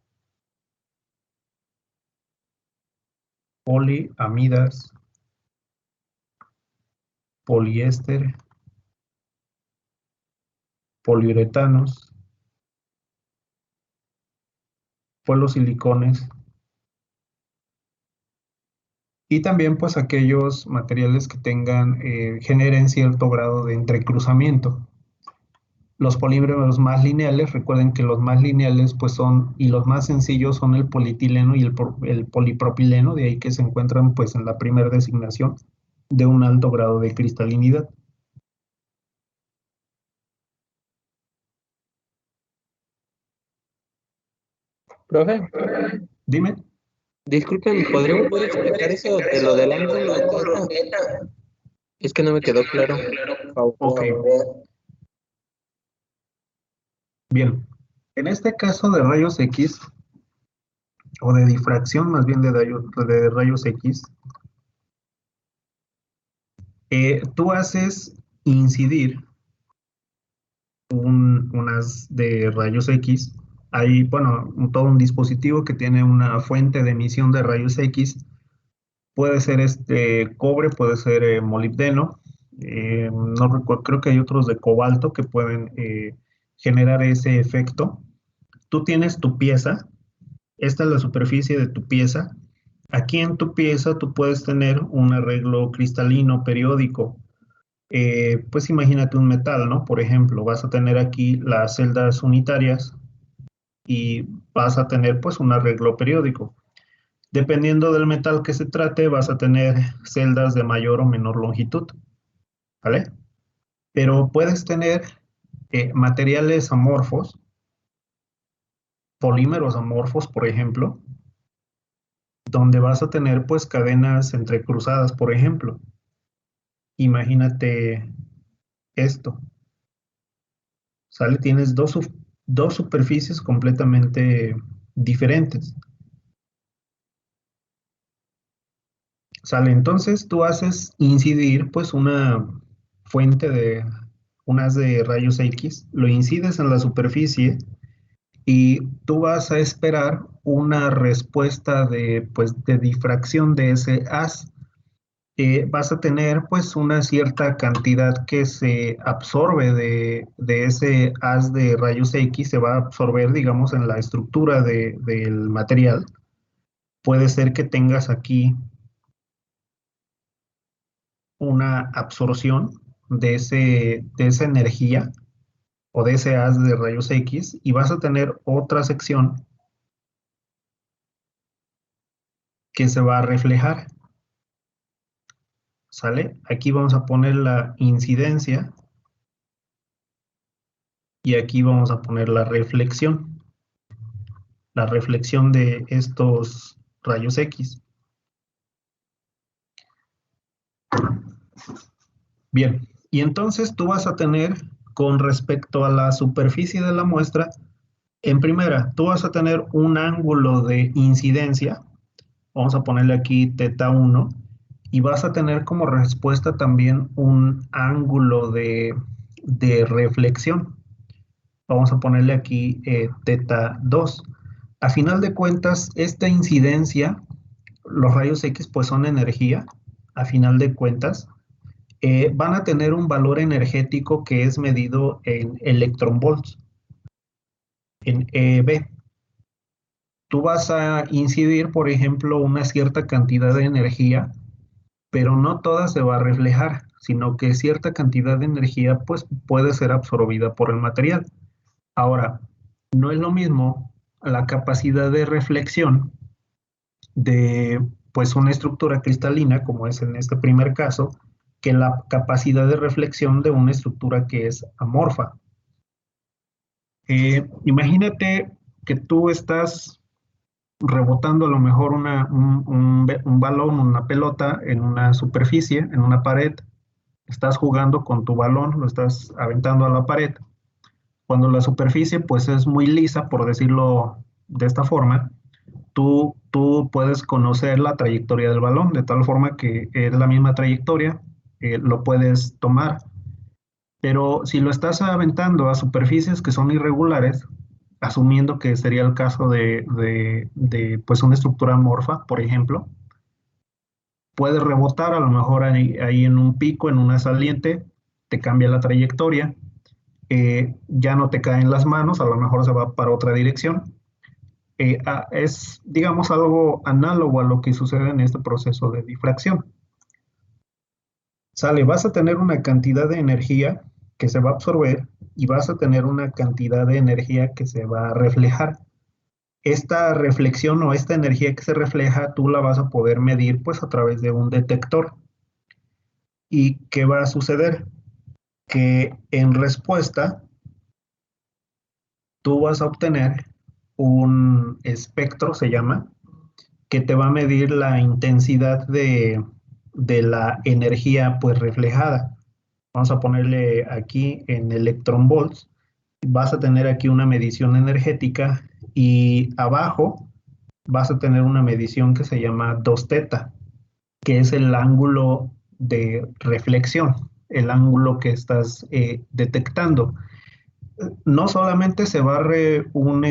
Poliamidas, poliéster, poliuretanos, polosilicones y también pues aquellos materiales que tengan, generen cierto grado de entrecruzamiento. Los polímeros más lineales, recuerden que los más lineales pues son, y los más sencillos son el polietileno y el polipropileno, de ahí que se encuentran pues en la primera designación de un alto grado de cristalinidad. Profe, Dime. disculpen, ¿podríamos poder explicar eso de lo del ángulo beta? Es que no me quedó claro. Ok. Bien. En este caso de rayos X, o de difracción más bien de rayos X, tú haces incidir unas de rayos X. Hay, bueno, todo un dispositivo que tiene una fuente de emisión de rayos X. Puede ser cobre, puede ser molibdeno. No recuerdo, creo que hay otros de cobalto que pueden generar ese efecto. Tú tienes tu pieza. Esta es la superficie de tu pieza. Aquí en tu pieza tú puedes tener un arreglo cristalino periódico. Pues imagínate un metal, ¿no? Por ejemplo, vas a tener aquí las celdas unitarias y vas a tener pues un arreglo periódico. Dependiendo del metal que se trate, vas a tener celdas de mayor o menor longitud, ¿vale? Pero puedes tener materiales amorfos, polímeros amorfos, por ejemplo, donde vas a tener pues cadenas entrecruzadas, por ejemplo. Imagínate esto, ¿sale? Tienes dos superficies completamente diferentes. ¿Sale? Entonces tú haces incidir pues una fuente de unas de rayos X, lo incides en la superficie y tú vas a esperar una respuesta de difracción de ese haz. Vas a tener pues una cierta cantidad que se absorbe de ese haz de rayos X, se va a absorber, digamos, en la estructura del material. Puede ser que tengas aquí una absorción de esa energía o de ese haz de rayos X y vas a tener otra sección que se va a reflejar. ¿Sale? Aquí vamos a poner la incidencia y aquí vamos a poner la reflexión de estos rayos X. Bien, y entonces tú vas a tener con respecto a la superficie de la muestra En primera, tú vas a tener un ángulo de incidencia, vamos a ponerle aquí teta 1, y vas a tener como respuesta también un ángulo de reflexión. Vamos a ponerle aquí teta 2. A final de cuentas, esta incidencia, los rayos X pues son energía, a final de cuentas, van a tener un valor energético que es medido en electronvolts, en EV. Tú vas a incidir, por ejemplo, una cierta cantidad de energía, pero no toda se va a reflejar, sino que cierta cantidad de energía pues puede ser absorbida por el material. Ahora, no es lo mismo la capacidad de reflexión de pues una estructura cristalina, como es en este primer caso, que la capacidad de reflexión de una estructura que es amorfa. Imagínate que tú estás rebotando a lo mejor un balón, una pelota en una superficie, en una pared. Estás jugando con tu balón, lo estás aventando a la pared. Cuando la superficie pues es muy lisa, por decirlo de esta forma, tú puedes conocer la trayectoria del balón, de tal forma que es la misma trayectoria, lo puedes tomar. Pero si lo estás aventando a superficies que son irregulares, asumiendo que sería el caso de pues una estructura amorfa, por ejemplo, puede rebotar a lo mejor ahí en un pico, en una saliente, te cambia la trayectoria, ya no te caen las manos, a lo mejor se va para otra dirección. Es, digamos, algo análogo a lo que sucede en este proceso de difracción. Sale, vas a tener una cantidad de energía que se va a absorber y vas a tener una cantidad de energía que se va a reflejar. Esta reflexión o esta energía que se refleja, tú la vas a poder medir pues a través de un detector. ¿Y qué va a suceder? Que en respuesta, tú vas a obtener un espectro, se llama, que te va a medir la intensidad de la energía pues reflejada. Vamos a ponerle aquí en electronvolts. Vas a tener aquí una medición energética y abajo vas a tener una medición que se llama 2 teta, que es el ángulo de reflexión, el ángulo que estás detectando. No solamente se barre un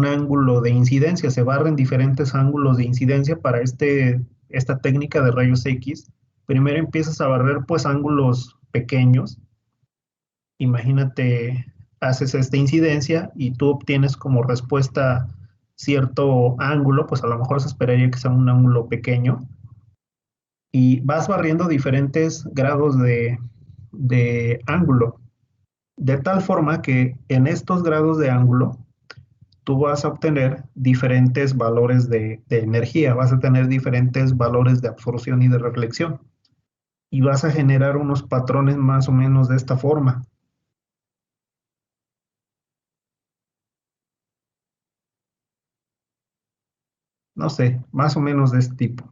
ángulo de incidencia, se barren diferentes ángulos de incidencia para esta técnica de rayos X. Primero empiezas a barrer pues ángulos pequeños. Imagínate, haces esta incidencia y tú obtienes como respuesta cierto ángulo, pues a lo mejor se esperaría que sea un ángulo pequeño. Y vas barriendo diferentes grados de ángulo. De tal forma que en estos grados de ángulo tú vas a obtener diferentes valores de energía, vas a tener diferentes valores de absorción y de reflexión. Y vas a generar unos patrones más o menos de esta forma. No sé, más o menos de este tipo.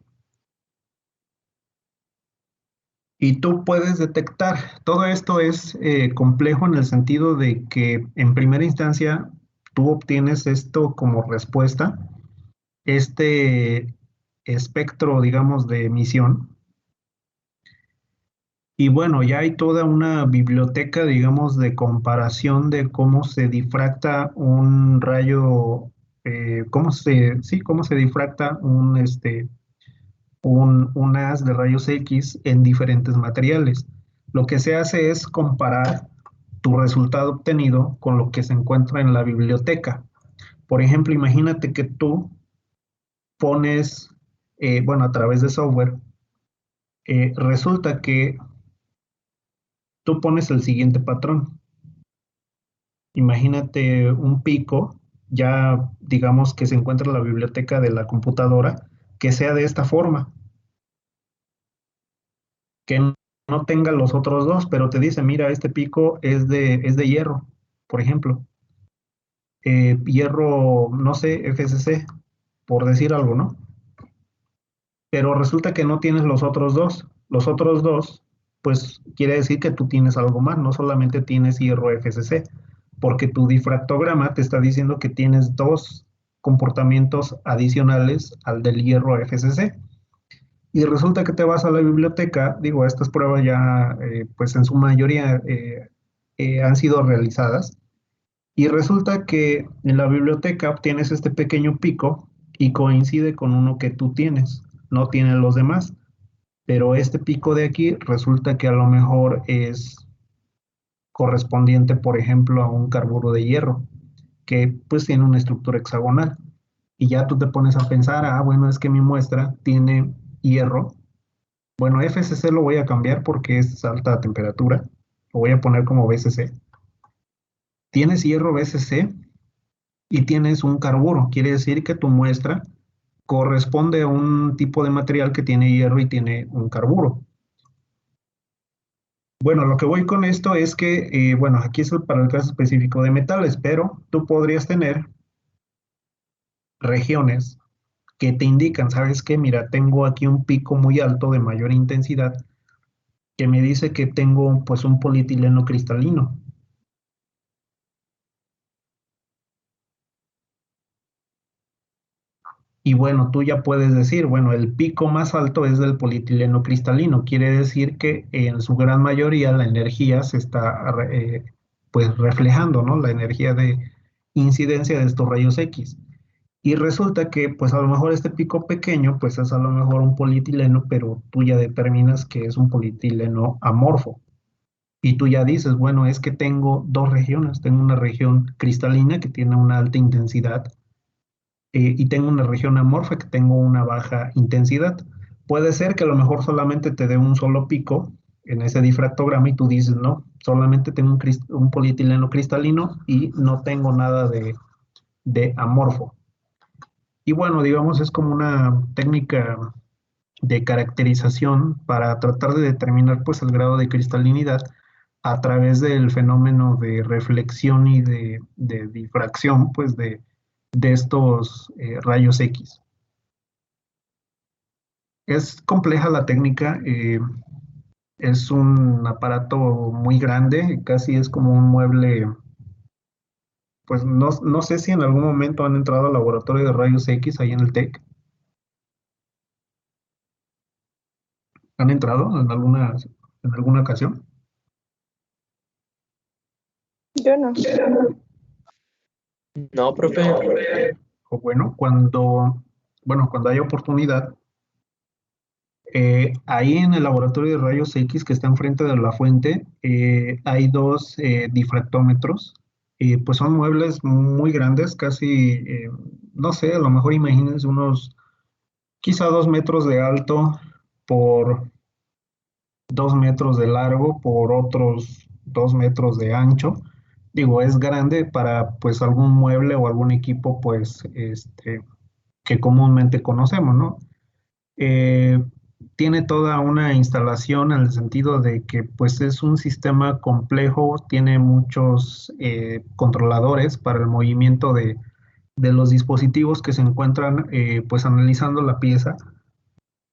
Y tú puedes detectar, todo esto es complejo en el sentido de que en primera instancia tú obtienes esto como respuesta, este espectro, digamos, de emisión. Y bueno, ya hay toda una biblioteca, digamos, de comparación de cómo se difracta un rayo, cómo se difracta un haz de rayos X en diferentes materiales. Lo que se hace es comparar tu resultado obtenido con lo que se encuentra en la biblioteca. Por ejemplo, imagínate que tú pones, bueno, a través de software, resulta que tú pones el siguiente patrón. Imagínate un pico, ya digamos que se encuentra en la biblioteca de la computadora, que sea de esta forma, que no tenga los otros dos, pero te dice, mira, este pico es de hierro, por ejemplo. Hierro, no sé, FCC, por decir algo, ¿no? Pero resulta que no tienes los otros dos. Los otros dos, pues quiere decir que tú tienes algo más, no solamente tienes hierro FCC. porque tu difractograma te está diciendo que tienes dos comportamientos adicionales al del hierro FCC. Y resulta que te vas a la biblioteca, digo, estas pruebas ya, pues en su mayoría han sido realizadas, y resulta que en la biblioteca obtienes este pequeño pico y coincide con uno que tú tienes, no tienen los demás, pero este pico de aquí resulta que a lo mejor es correspondiente, por ejemplo, a un carburo de hierro, que pues tiene una estructura hexagonal. Y ya tú te pones a pensar, ah, bueno, es que mi muestra tiene hierro. Bueno, FCC lo voy a cambiar porque es alta temperatura. Lo voy a poner como BCC. Tienes hierro BCC y tienes un carburo. Quiere decir que tu muestra corresponde a un tipo de material que tiene hierro y tiene un carburo. Bueno, lo que voy con esto es que, bueno, aquí es para el caso específico de metales, pero tú podrías tener regiones que te indican, ¿sabes qué? Mira, tengo aquí un pico muy alto de mayor intensidad que me dice que tengo pues un polietileno cristalino. Y bueno, tú ya puedes decir, bueno, el pico más alto es del polietileno cristalino. Quiere decir que en su gran mayoría la energía se está pues reflejando, ¿no? La energía de incidencia de estos rayos X. Y resulta que pues a lo mejor este pico pequeño pues es a lo mejor un polietileno, pero tú ya determinas que es un polietileno amorfo. Y tú ya dices, bueno, es que tengo dos regiones. Tengo una región cristalina que tiene una alta intensidad y tengo una región amorfa que tengo una baja intensidad. Puede ser que a lo mejor solamente te dé un solo pico en ese difractograma y tú dices, no, solamente tengo un polietileno cristalino y no tengo nada de amorfo. Y bueno, digamos, es como una técnica de caracterización para tratar de determinar pues el grado de cristalinidad a través del fenómeno de reflexión y de difracción pues de estos rayos X. Es compleja la técnica, es un aparato muy grande, casi es como un mueble, pues no sé si en algún momento han entrado al laboratorio de rayos X ahí en el TEC. ¿Han entrado en alguna ocasión? Yo no. No, profe. O bueno, cuando hay oportunidad, ahí en el laboratorio de rayos X que está enfrente de la fuente, hay dos difractómetros. Pues son muebles muy grandes, casi, no sé, a lo mejor imagínense unos quizá 2 metros de alto por 2 metros de largo por otros 2 metros de ancho. Digo, es grande para pues algún mueble o algún equipo pues que comúnmente conocemos, ¿no? Eh, Tiene toda una instalación en el sentido de que pues es un sistema complejo, tiene muchos controladores para el movimiento de los dispositivos que se encuentran pues analizando la pieza.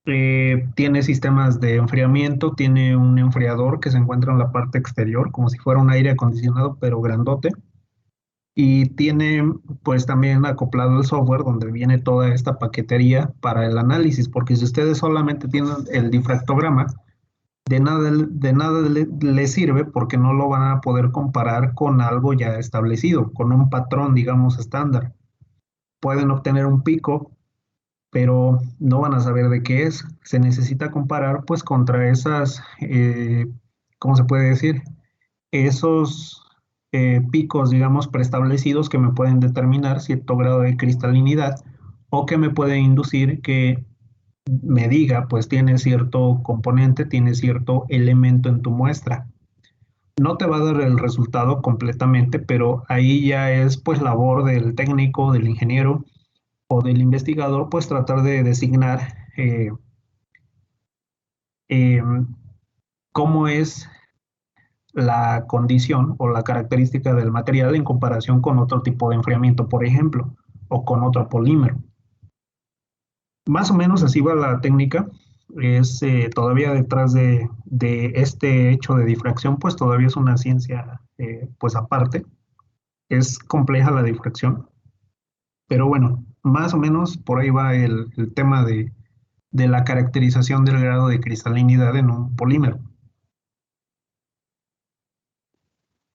Tiene sistemas de enfriamiento, tiene un enfriador que se encuentra en la parte exterior, como si fuera un aire acondicionado, pero grandote. Y tiene pues también acoplado el software donde viene toda esta paquetería para el análisis, porque si ustedes solamente tienen el difractograma, de nada le sirve porque no lo van a poder comparar con algo ya establecido, con un patrón, digamos, estándar. Pueden obtener un pico, pero no van a saber de qué es. Se necesita comparar pues contra esas, ¿cómo se puede decir? Esos picos, digamos, preestablecidos que me pueden determinar cierto grado de cristalinidad o que me pueden inducir que me diga, pues tiene cierto componente, tiene cierto elemento en tu muestra. No te va a dar el resultado completamente, pero ahí ya es pues labor del técnico, del ingeniero o del investigador, pues tratar de designar eh, cómo es la condición o la característica del material en comparación con otro tipo de enfriamiento, por ejemplo, o con otro polímero. Más o menos así va la técnica. Es todavía detrás de este hecho de difracción, pues todavía es una ciencia pues aparte. Es compleja la difracción, pero bueno, más o menos por ahí va el tema de la caracterización del grado de cristalinidad en un polímero.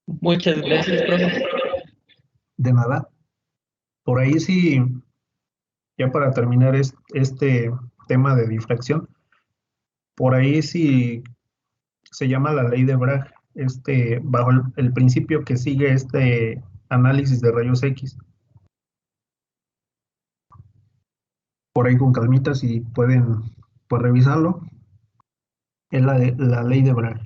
Muchas gracias, profe. De nada. Por ahí sí, ya para terminar este tema de difracción, por ahí sí se llama la ley de Bragg, bajo el principio que sigue este análisis de rayos X. Por ahí con calmita, si pueden pues, revisarlo, es la ley de Bragg.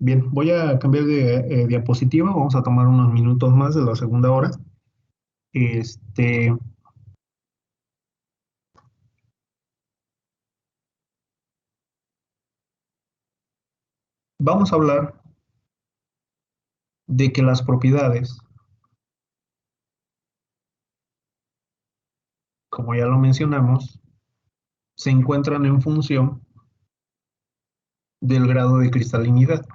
Bien, voy a cambiar de diapositiva, vamos a tomar unos minutos más de la segunda hora. Vamos a hablar de que las propiedades, como ya lo mencionamos, se encuentran en función del grado de cristalinidad.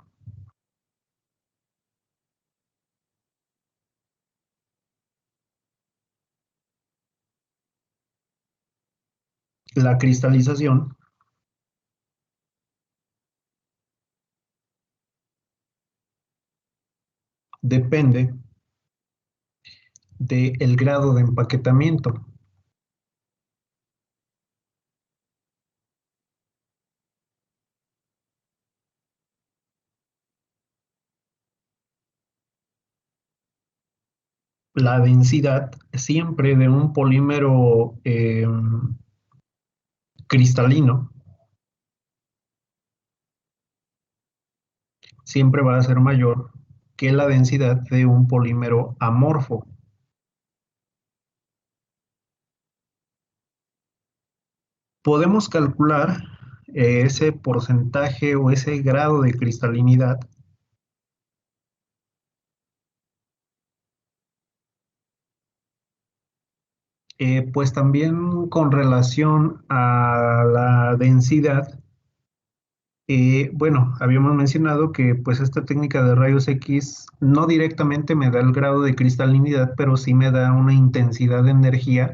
La cristalización depende del grado de empaquetamiento. La densidad siempre de un polímero cristalino siempre va a ser mayor que la densidad de un polímero amorfo. Podemos calcular ese porcentaje o ese grado de cristalinidad pues también con relación a la densidad. Bueno, habíamos mencionado que pues esta técnica de rayos X no directamente me da el grado de cristalinidad, pero sí me da una intensidad de energía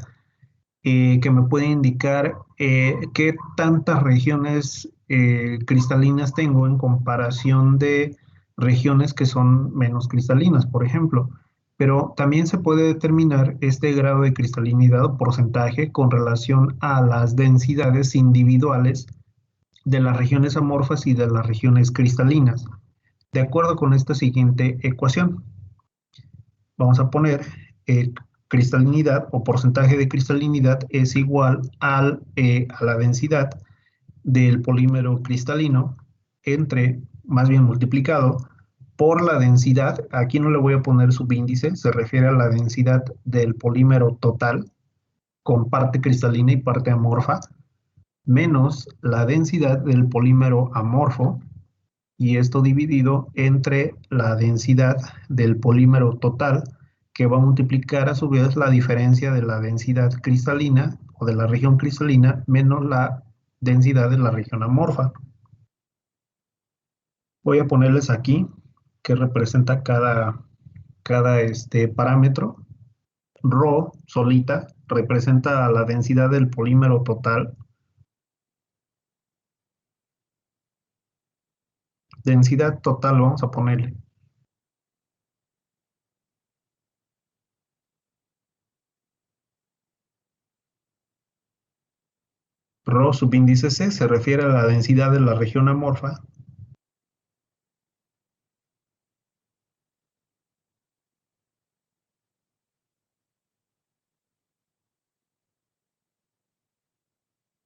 que me puede indicar qué tantas regiones cristalinas tengo en comparación de regiones que son menos cristalinas, por ejemplo. Pero también se puede determinar este grado de cristalinidad o porcentaje con relación a las densidades individuales de las regiones amorfas y de las regiones cristalinas, de acuerdo con esta siguiente ecuación. Vamos a poner cristalinidad o porcentaje de cristalinidad es igual a la densidad del polímero cristalino entre, más bien multiplicado, por la densidad, aquí no le voy a poner subíndice, se refiere a la densidad del polímero total, con parte cristalina y parte amorfa, menos la densidad del polímero amorfo, y esto dividido entre la densidad del polímero total, que va a multiplicar a su vez la diferencia de la densidad cristalina o de la región cristalina menos la densidad de la región amorfa. Voy a ponerles aquí que representa cada parámetro. Rho solita representa la densidad del polímero total. Densidad total vamos a ponerle. Rho subíndice C se refiere a la densidad de la región amorfa.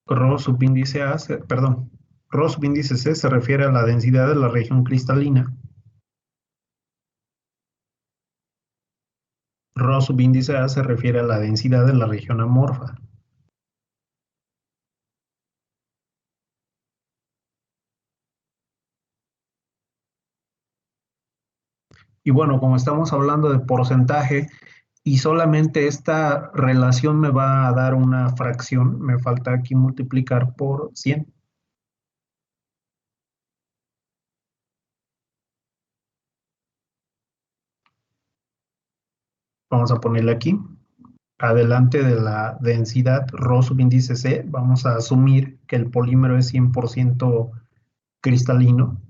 Rho subíndice A, Rho subíndice C se refiere a la densidad de la región cristalina. Rho subíndice A se refiere a la densidad de la región amorfa. Y bueno, como estamos hablando de porcentaje y solamente esta relación me va a dar una fracción, me falta aquí multiplicar por 100. vamos a ponerle aquí, adelante de la densidad Rho subíndice C, vamos a asumir que el polímero es 100% cristalino.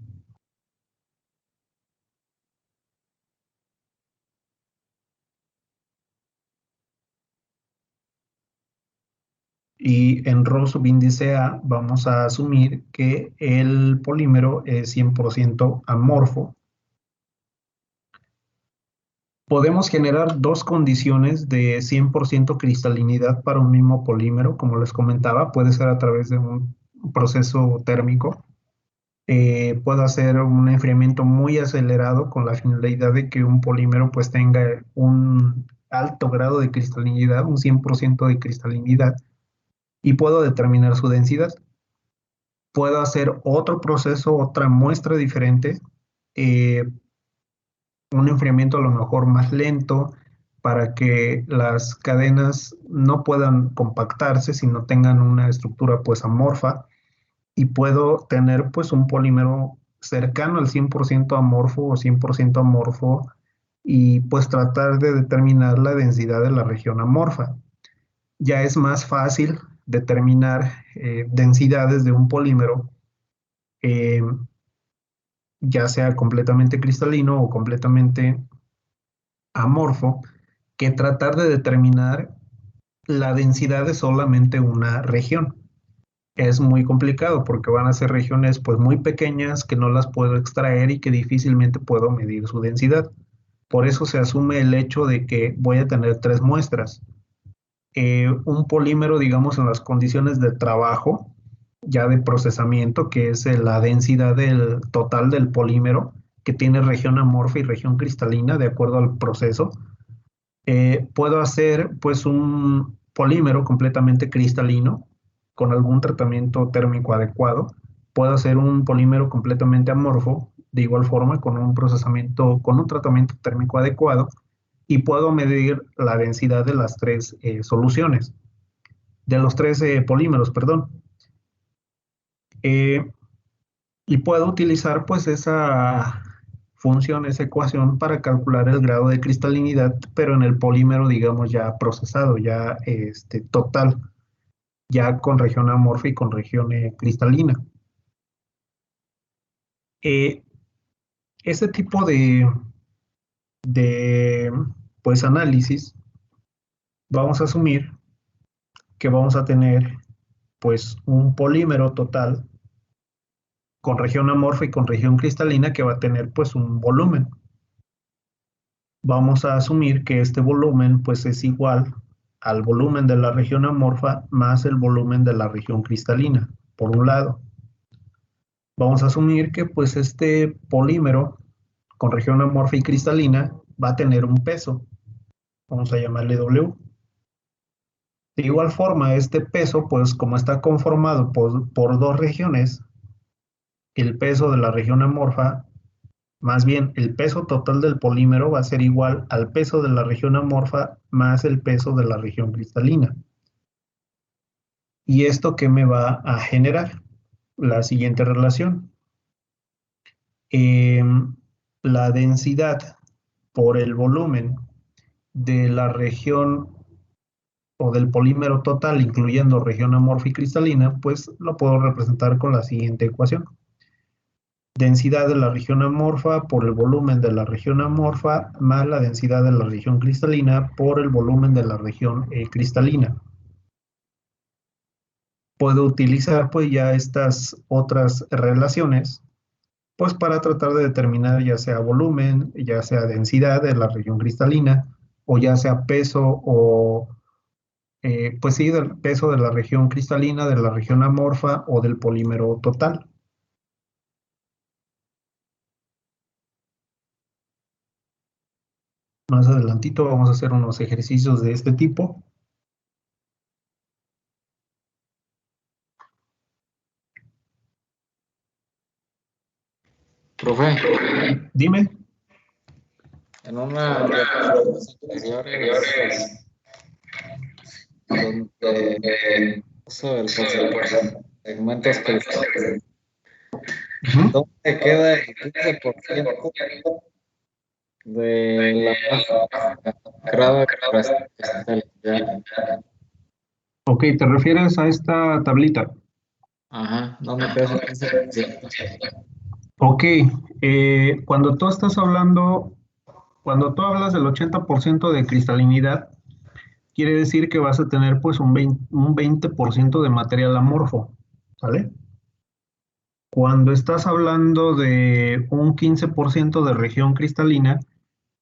Y en Rho subíndice A vamos a asumir que el polímero es 100% amorfo. Podemos generar dos condiciones de 100% cristalinidad para un mismo polímero, como les comentaba, puede ser a través de un proceso térmico. Puedo hacer un enfriamiento muy acelerado con la finalidad de que un polímero pues tenga un alto grado de cristalinidad, un 100% de cristalinidad, y puedo determinar su densidad. Puedo hacer otro proceso, otra muestra diferente, un enfriamiento a lo mejor más lento para que las cadenas no puedan compactarse, sino tengan una estructura pues amorfa, y puedo tener pues un polímero cercano al 100% amorfo o 100% amorfo, y pues tratar de determinar la densidad de la región amorfa. Ya es más fácil determinar densidades de un polímero, ya sea completamente cristalino o completamente amorfo, que tratar de determinar la densidad de solamente una región. Es muy complicado porque van a ser regiones pues muy pequeñas que no las puedo extraer y que difícilmente puedo medir su densidad. Por eso se asume el hecho de que voy a tener tres muestras. Un polímero, digamos, en las condiciones de trabajo, ya de procesamiento, que es la densidad del total del polímero, que tiene región amorfa y región cristalina de acuerdo al proceso. Puedo hacer pues un polímero completamente cristalino con algún tratamiento térmico adecuado. Puedo hacer un polímero completamente amorfo, de igual forma, con un procesamiento, con un tratamiento térmico adecuado, y puedo medir la densidad de las tres soluciones, de los tres polímeros, perdón. Y puedo utilizar pues esa función, esa ecuación para calcular el grado de cristalinidad, pero en el polímero, digamos, ya procesado, ya total, ya con región amorfa y con región cristalina. Ese tipo de pues análisis, vamos a asumir que vamos a tener pues un polímero total con región amorfa y con región cristalina que va a tener pues un volumen. Vamos a asumir que este volumen pues es igual al volumen de la región amorfa más el volumen de la región cristalina, por un lado. Vamos a asumir que pues este polímero con región amorfa y cristalina va a tener un peso. Vamos a llamarle W. De igual forma, este peso, pues como está conformado por dos regiones, el peso de la región amorfa, más bien el peso total del polímero va a ser igual al peso de la región amorfa más el peso de la región cristalina. ¿Y esto qué me va a generar? La siguiente relación. La densidad por el volumen de la región o del polímero total, incluyendo región amorfa y cristalina, pues lo puedo representar con la siguiente ecuación. Densidad de la región amorfa por el volumen de la región amorfa más la densidad de la región cristalina por el volumen de la región cristalina. Puedo utilizar pues ya estas otras relaciones pues para tratar de determinar ya sea volumen, ya sea densidad de la región cristalina, o ya sea peso o pues sí, del peso de la región cristalina, de la región amorfa o del polímero total. Más adelantito vamos a hacer unos ejercicios de este tipo. Profe, Dime. en una de las anteriores, donde puso el concepto de segmentos cristalinos, ¿dónde queda el 15% De la grada cristal. Ya. Ok, ¿te refieres a esta tablita? Ajá, ¿dónde queda esa canción? Ok, cuando tú estás hablando, cuando tú hablas del 80% de cristalinidad, quiere decir que vas a tener pues un 20% de material amorfo, ¿vale? Cuando estás hablando de un 15% de región cristalina,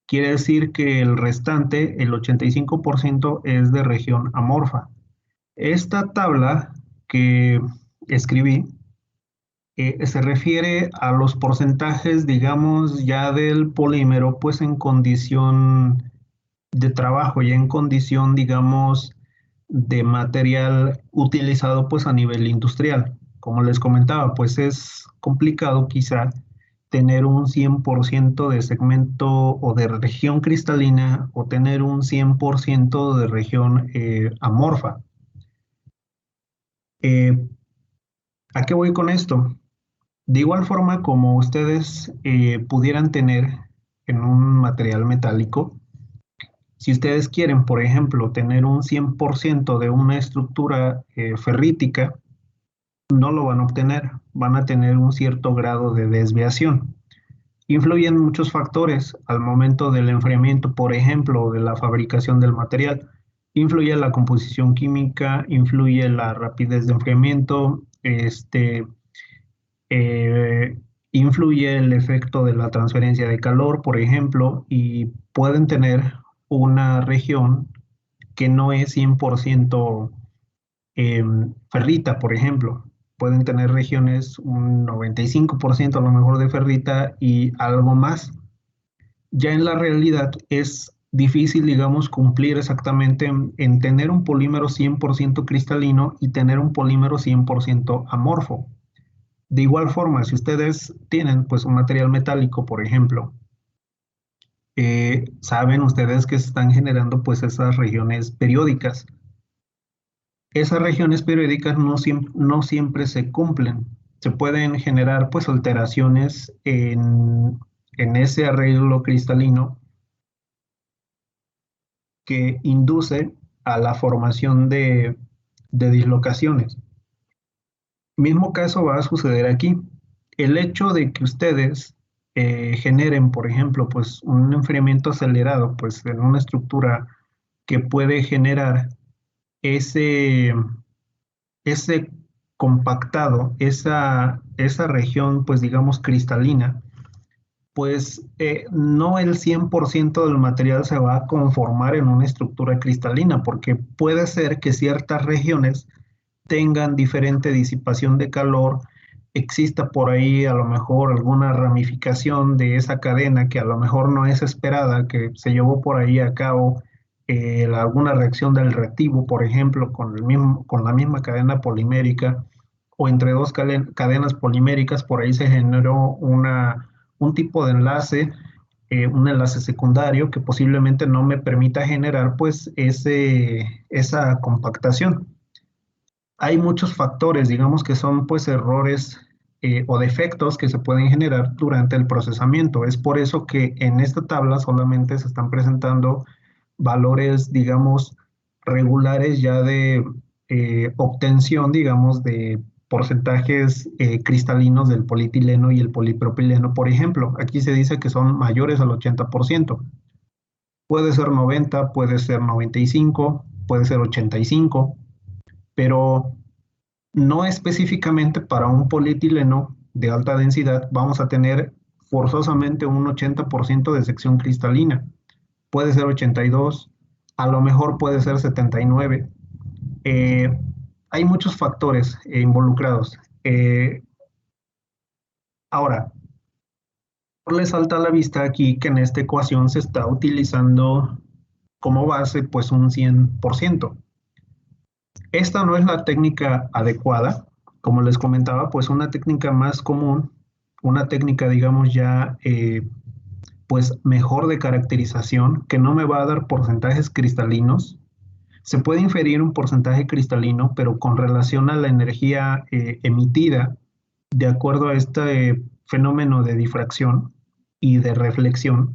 quiere decir que el restante, el 85%, es de región amorfa. Esta tabla que escribí se refiere a los porcentajes, digamos, ya del polímero, pues en condición de trabajo, ya en condición, digamos, de material utilizado pues a nivel industrial. Como les comentaba, pues es complicado quizá tener un 100% de segmento o de región cristalina o tener un 100% de región amorfa. Eh, ¿A qué voy con esto? De igual forma como ustedes pudieran tener en un material metálico, si ustedes quieren, por ejemplo, tener un 100% de una estructura ferrítica, no lo van a obtener, van a tener un cierto grado de desviación. Influyen muchos factores al momento del enfriamiento, por ejemplo, de la fabricación del material. Influye la composición química, influye la rapidez de enfriamiento, eh, influye el efecto de la transferencia de calor, por ejemplo, y pueden tener una región que no es 100% ferrita, por ejemplo. Pueden tener regiones un 95% a lo mejor de ferrita y algo más. Ya en la realidad es difícil, digamos, cumplir exactamente en tener un polímero 100% cristalino y tener un polímero 100% amorfo. De igual forma, si ustedes tienen pues un material metálico, por ejemplo, saben ustedes que se están generando pues esas regiones periódicas. Esas regiones periódicas no siempre se cumplen. Se pueden generar pues alteraciones en ese arreglo cristalino que induce a la formación de dislocaciones. Mismo caso va a suceder aquí. El hecho de que ustedes generen, por ejemplo, pues un enfriamiento acelerado, pues en una estructura que puede generar ese, ese compactado, esa región, pues digamos, cristalina, pues no el 100% del material se va a conformar en una estructura cristalina, porque puede ser que ciertas regiones tengan diferente disipación de calor, exista por ahí a lo mejor alguna ramificación de esa cadena que a lo mejor no es esperada, que se llevó por ahí a cabo alguna reacción del reactivo, por ejemplo, con la misma cadena polimérica o entre dos cadenas poliméricas, por ahí se generó un tipo de enlace, un enlace secundario que posiblemente no me permita generar pues esa compactación. Hay muchos factores, digamos que son pues errores o defectos que se pueden generar durante el procesamiento. Es por eso que en esta tabla solamente se están presentando valores, digamos, regulares ya de obtención, digamos, de porcentajes cristalinos del polietileno y el polipropileno, por ejemplo. Aquí se dice que son mayores al 80%. Puede ser 90, puede ser 95, puede ser 85, pero no específicamente para un polietileno de alta densidad vamos a tener forzosamente un 80% de sección cristalina. Puede ser 82, a lo mejor puede ser 79. Hay muchos factores involucrados. Ahora, les salta a la vista aquí que en esta ecuación se está utilizando como base pues un 100%. Esta no es la técnica adecuada, como les comentaba, pues una técnica más común, una técnica digamos ya pues mejor de caracterización, que no me va a dar porcentajes cristalinos. Se puede inferir un porcentaje cristalino, pero con relación a la energía emitida, de acuerdo a este fenómeno de difracción y de reflexión,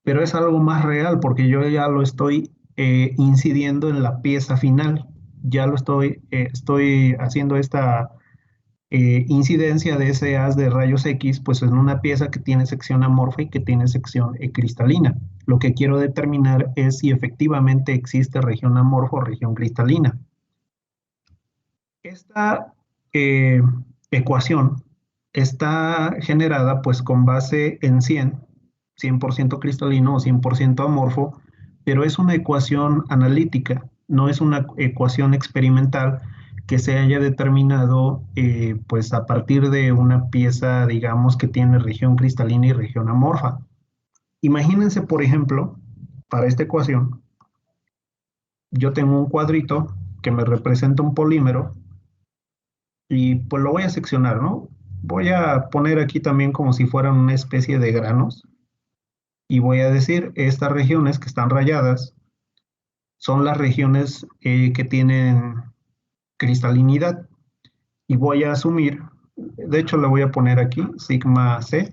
pero es algo más real porque yo ya lo estoy incidiendo en la pieza final. Ya lo estoy haciendo esta incidencia de ese haz de rayos X, pues en una pieza que tiene sección amorfa y que tiene sección cristalina. Lo que quiero determinar es si efectivamente existe región amorfa o región cristalina. Esta eh, ecuación está generada pues con base en 100% cristalino o 100% amorfo, pero es una ecuación analítica, no es una ecuación experimental que se haya determinado pues a partir de una pieza, digamos, que tiene región cristalina y región amorfa. Imagínense, por ejemplo, para esta ecuación, yo tengo un cuadrito que me representa un polímero y pues lo voy a seccionar, ¿no? Voy a poner aquí también como si fueran una especie de granos y voy a decir, estas regiones que están rayadas son las regiones que tienen cristalinidad y voy a asumir, de hecho le voy a poner aquí sigma C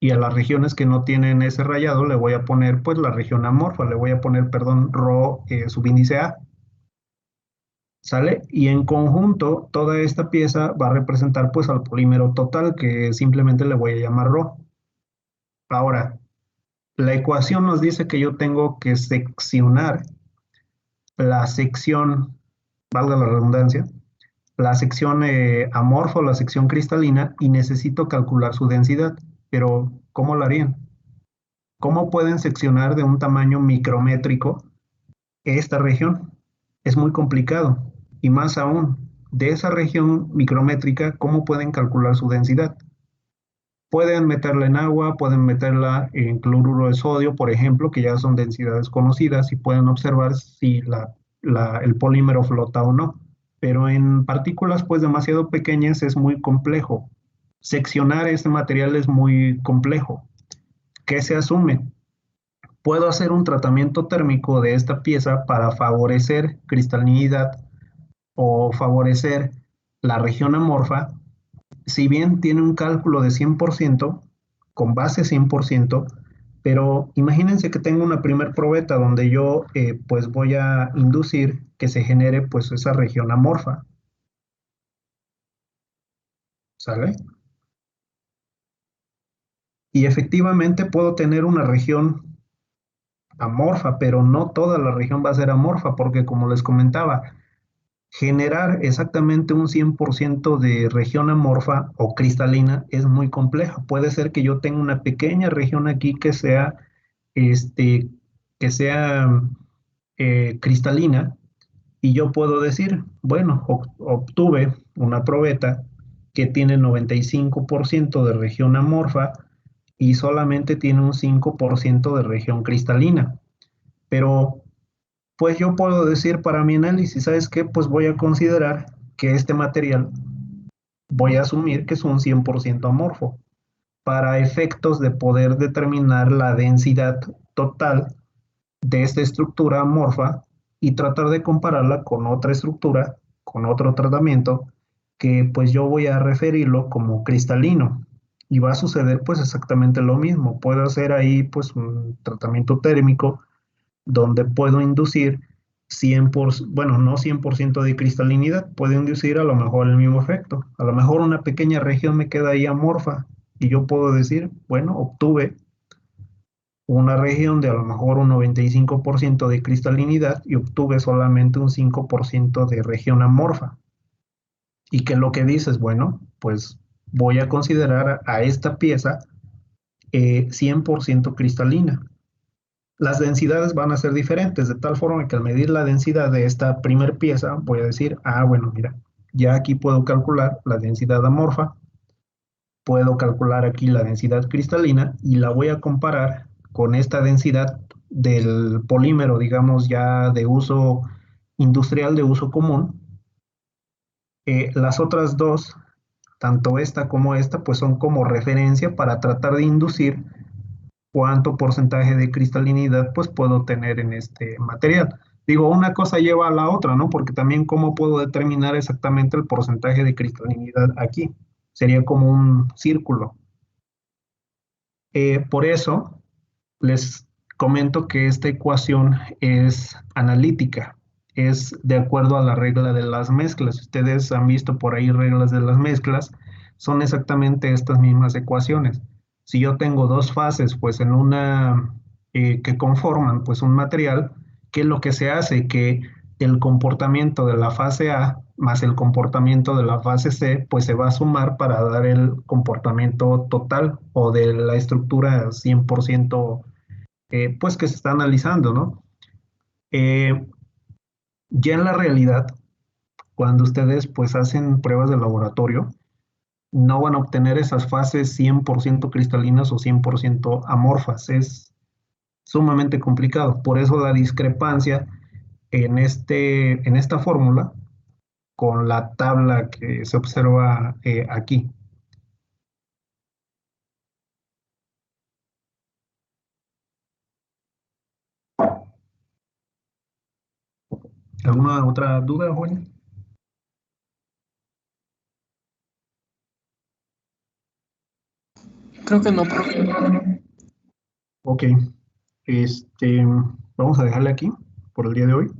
y a las regiones que no tienen ese rayado le voy a poner pues la región amorfa, le voy a poner, perdón, rho subíndice A. ¿Sale? Y en conjunto, toda esta pieza va a representar pues al polímero total, que simplemente le voy a llamar ρ. Ahora, la ecuación nos dice que yo tengo que seccionar la sección, valga la redundancia, la sección amorfa o la sección cristalina y necesito calcular su densidad. Pero, ¿cómo lo harían? ¿Cómo pueden seccionar de un tamaño micrométrico esta región? Es muy complicado. Y más aún, de esa región micrométrica, ¿cómo pueden calcular su densidad? Pueden meterla en agua, pueden meterla en cloruro de sodio, por ejemplo, que ya son densidades conocidas y pueden observar si el polímero flota o no. Pero en partículas pues demasiado pequeñas es muy complejo. Seccionar este material es muy complejo. ¿Qué se asume? Puedo hacer un tratamiento térmico de esta pieza para favorecer cristalinidad o favorecer la región amorfa, si bien tiene un cálculo de 100%, con base 100%, pero imagínense que tengo una primer probeta donde yo pues voy a inducir que se genere pues esa región amorfa, ¿sale? Y efectivamente puedo tener una región amorfa, pero no toda la región va a ser amorfa, porque como les comentaba, generar exactamente un 100% de región amorfa o cristalina es muy compleja. Puede ser que yo tenga una pequeña región aquí este, que sea cristalina y yo puedo decir, bueno, obtuve una probeta que tiene 95% de región amorfa y solamente tiene un 5% de región cristalina. Pero pues yo puedo decir para mi análisis, ¿sabes qué? Pues voy a considerar que este material, voy a asumir que es un 100% amorfo, para efectos de poder determinar la densidad total de esta estructura amorfa y tratar de compararla con otra estructura, con otro tratamiento, que pues yo voy a referirlo como cristalino. Y va a suceder pues exactamente lo mismo. Puedo hacer ahí pues un tratamiento térmico donde puedo inducir 100%, bueno, no 100% de cristalinidad, puedo inducir a lo mejor el mismo efecto. A lo mejor una pequeña región me queda ahí amorfa y yo puedo decir, bueno, obtuve una región de a lo mejor un 95% de cristalinidad y obtuve solamente un 5% de región amorfa. Y que lo que dices, bueno, pues voy a considerar a esta pieza 100% cristalina. Las densidades van a ser diferentes, de tal forma que al medir la densidad de esta primer pieza, voy a decir, bueno, mira, ya aquí puedo calcular la densidad amorfa, puedo calcular aquí la densidad cristalina y la voy a comparar con esta densidad del polímero, digamos, ya de uso industrial, de uso común. Las otras dos, tanto esta como esta, pues son como referencia para tratar de inducir cuánto porcentaje de cristalinidad pues puedo tener en este material. Digo, una cosa lleva a la otra, ¿no? Porque también cómo puedo determinar exactamente el porcentaje de cristalinidad aquí. Sería como un círculo. Por eso les comento que esta ecuación es analítica, es de acuerdo a la regla de las mezclas. Ustedes han visto por ahí reglas de las mezclas, son exactamente estas mismas ecuaciones. Si yo tengo dos fases, pues en una que conforman pues un material, ¿qué es lo que se hace? Que el comportamiento de la fase A más el comportamiento de la fase C, pues se va a sumar para dar el comportamiento total o de la estructura 100%, pues que se está analizando, ¿no? Ya en la realidad, cuando ustedes pues hacen pruebas de laboratorio, no van a obtener esas fases 100% cristalinas o 100% amorfas. Es sumamente complicado. Por eso la discrepancia en esta fórmula con la tabla que se observa aquí. ¿Alguna otra duda, Juan? Creo que no, profe. Ok, vamos a dejarle aquí por el día de hoy.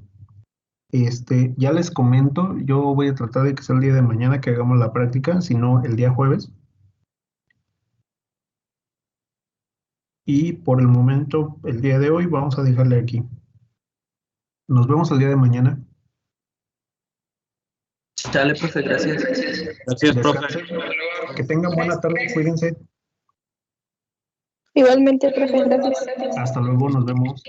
Ya les comento, yo voy a tratar de que sea el día de mañana que hagamos la práctica, si no el día jueves. Y por el momento, el día de hoy, vamos a dejarle aquí. Nos vemos el día de mañana. Dale, profe, gracias. Gracias, profe. Descansen. Que tengan buena tarde, cuídense. Igualmente, profe, gracias. Hasta luego, nos vemos.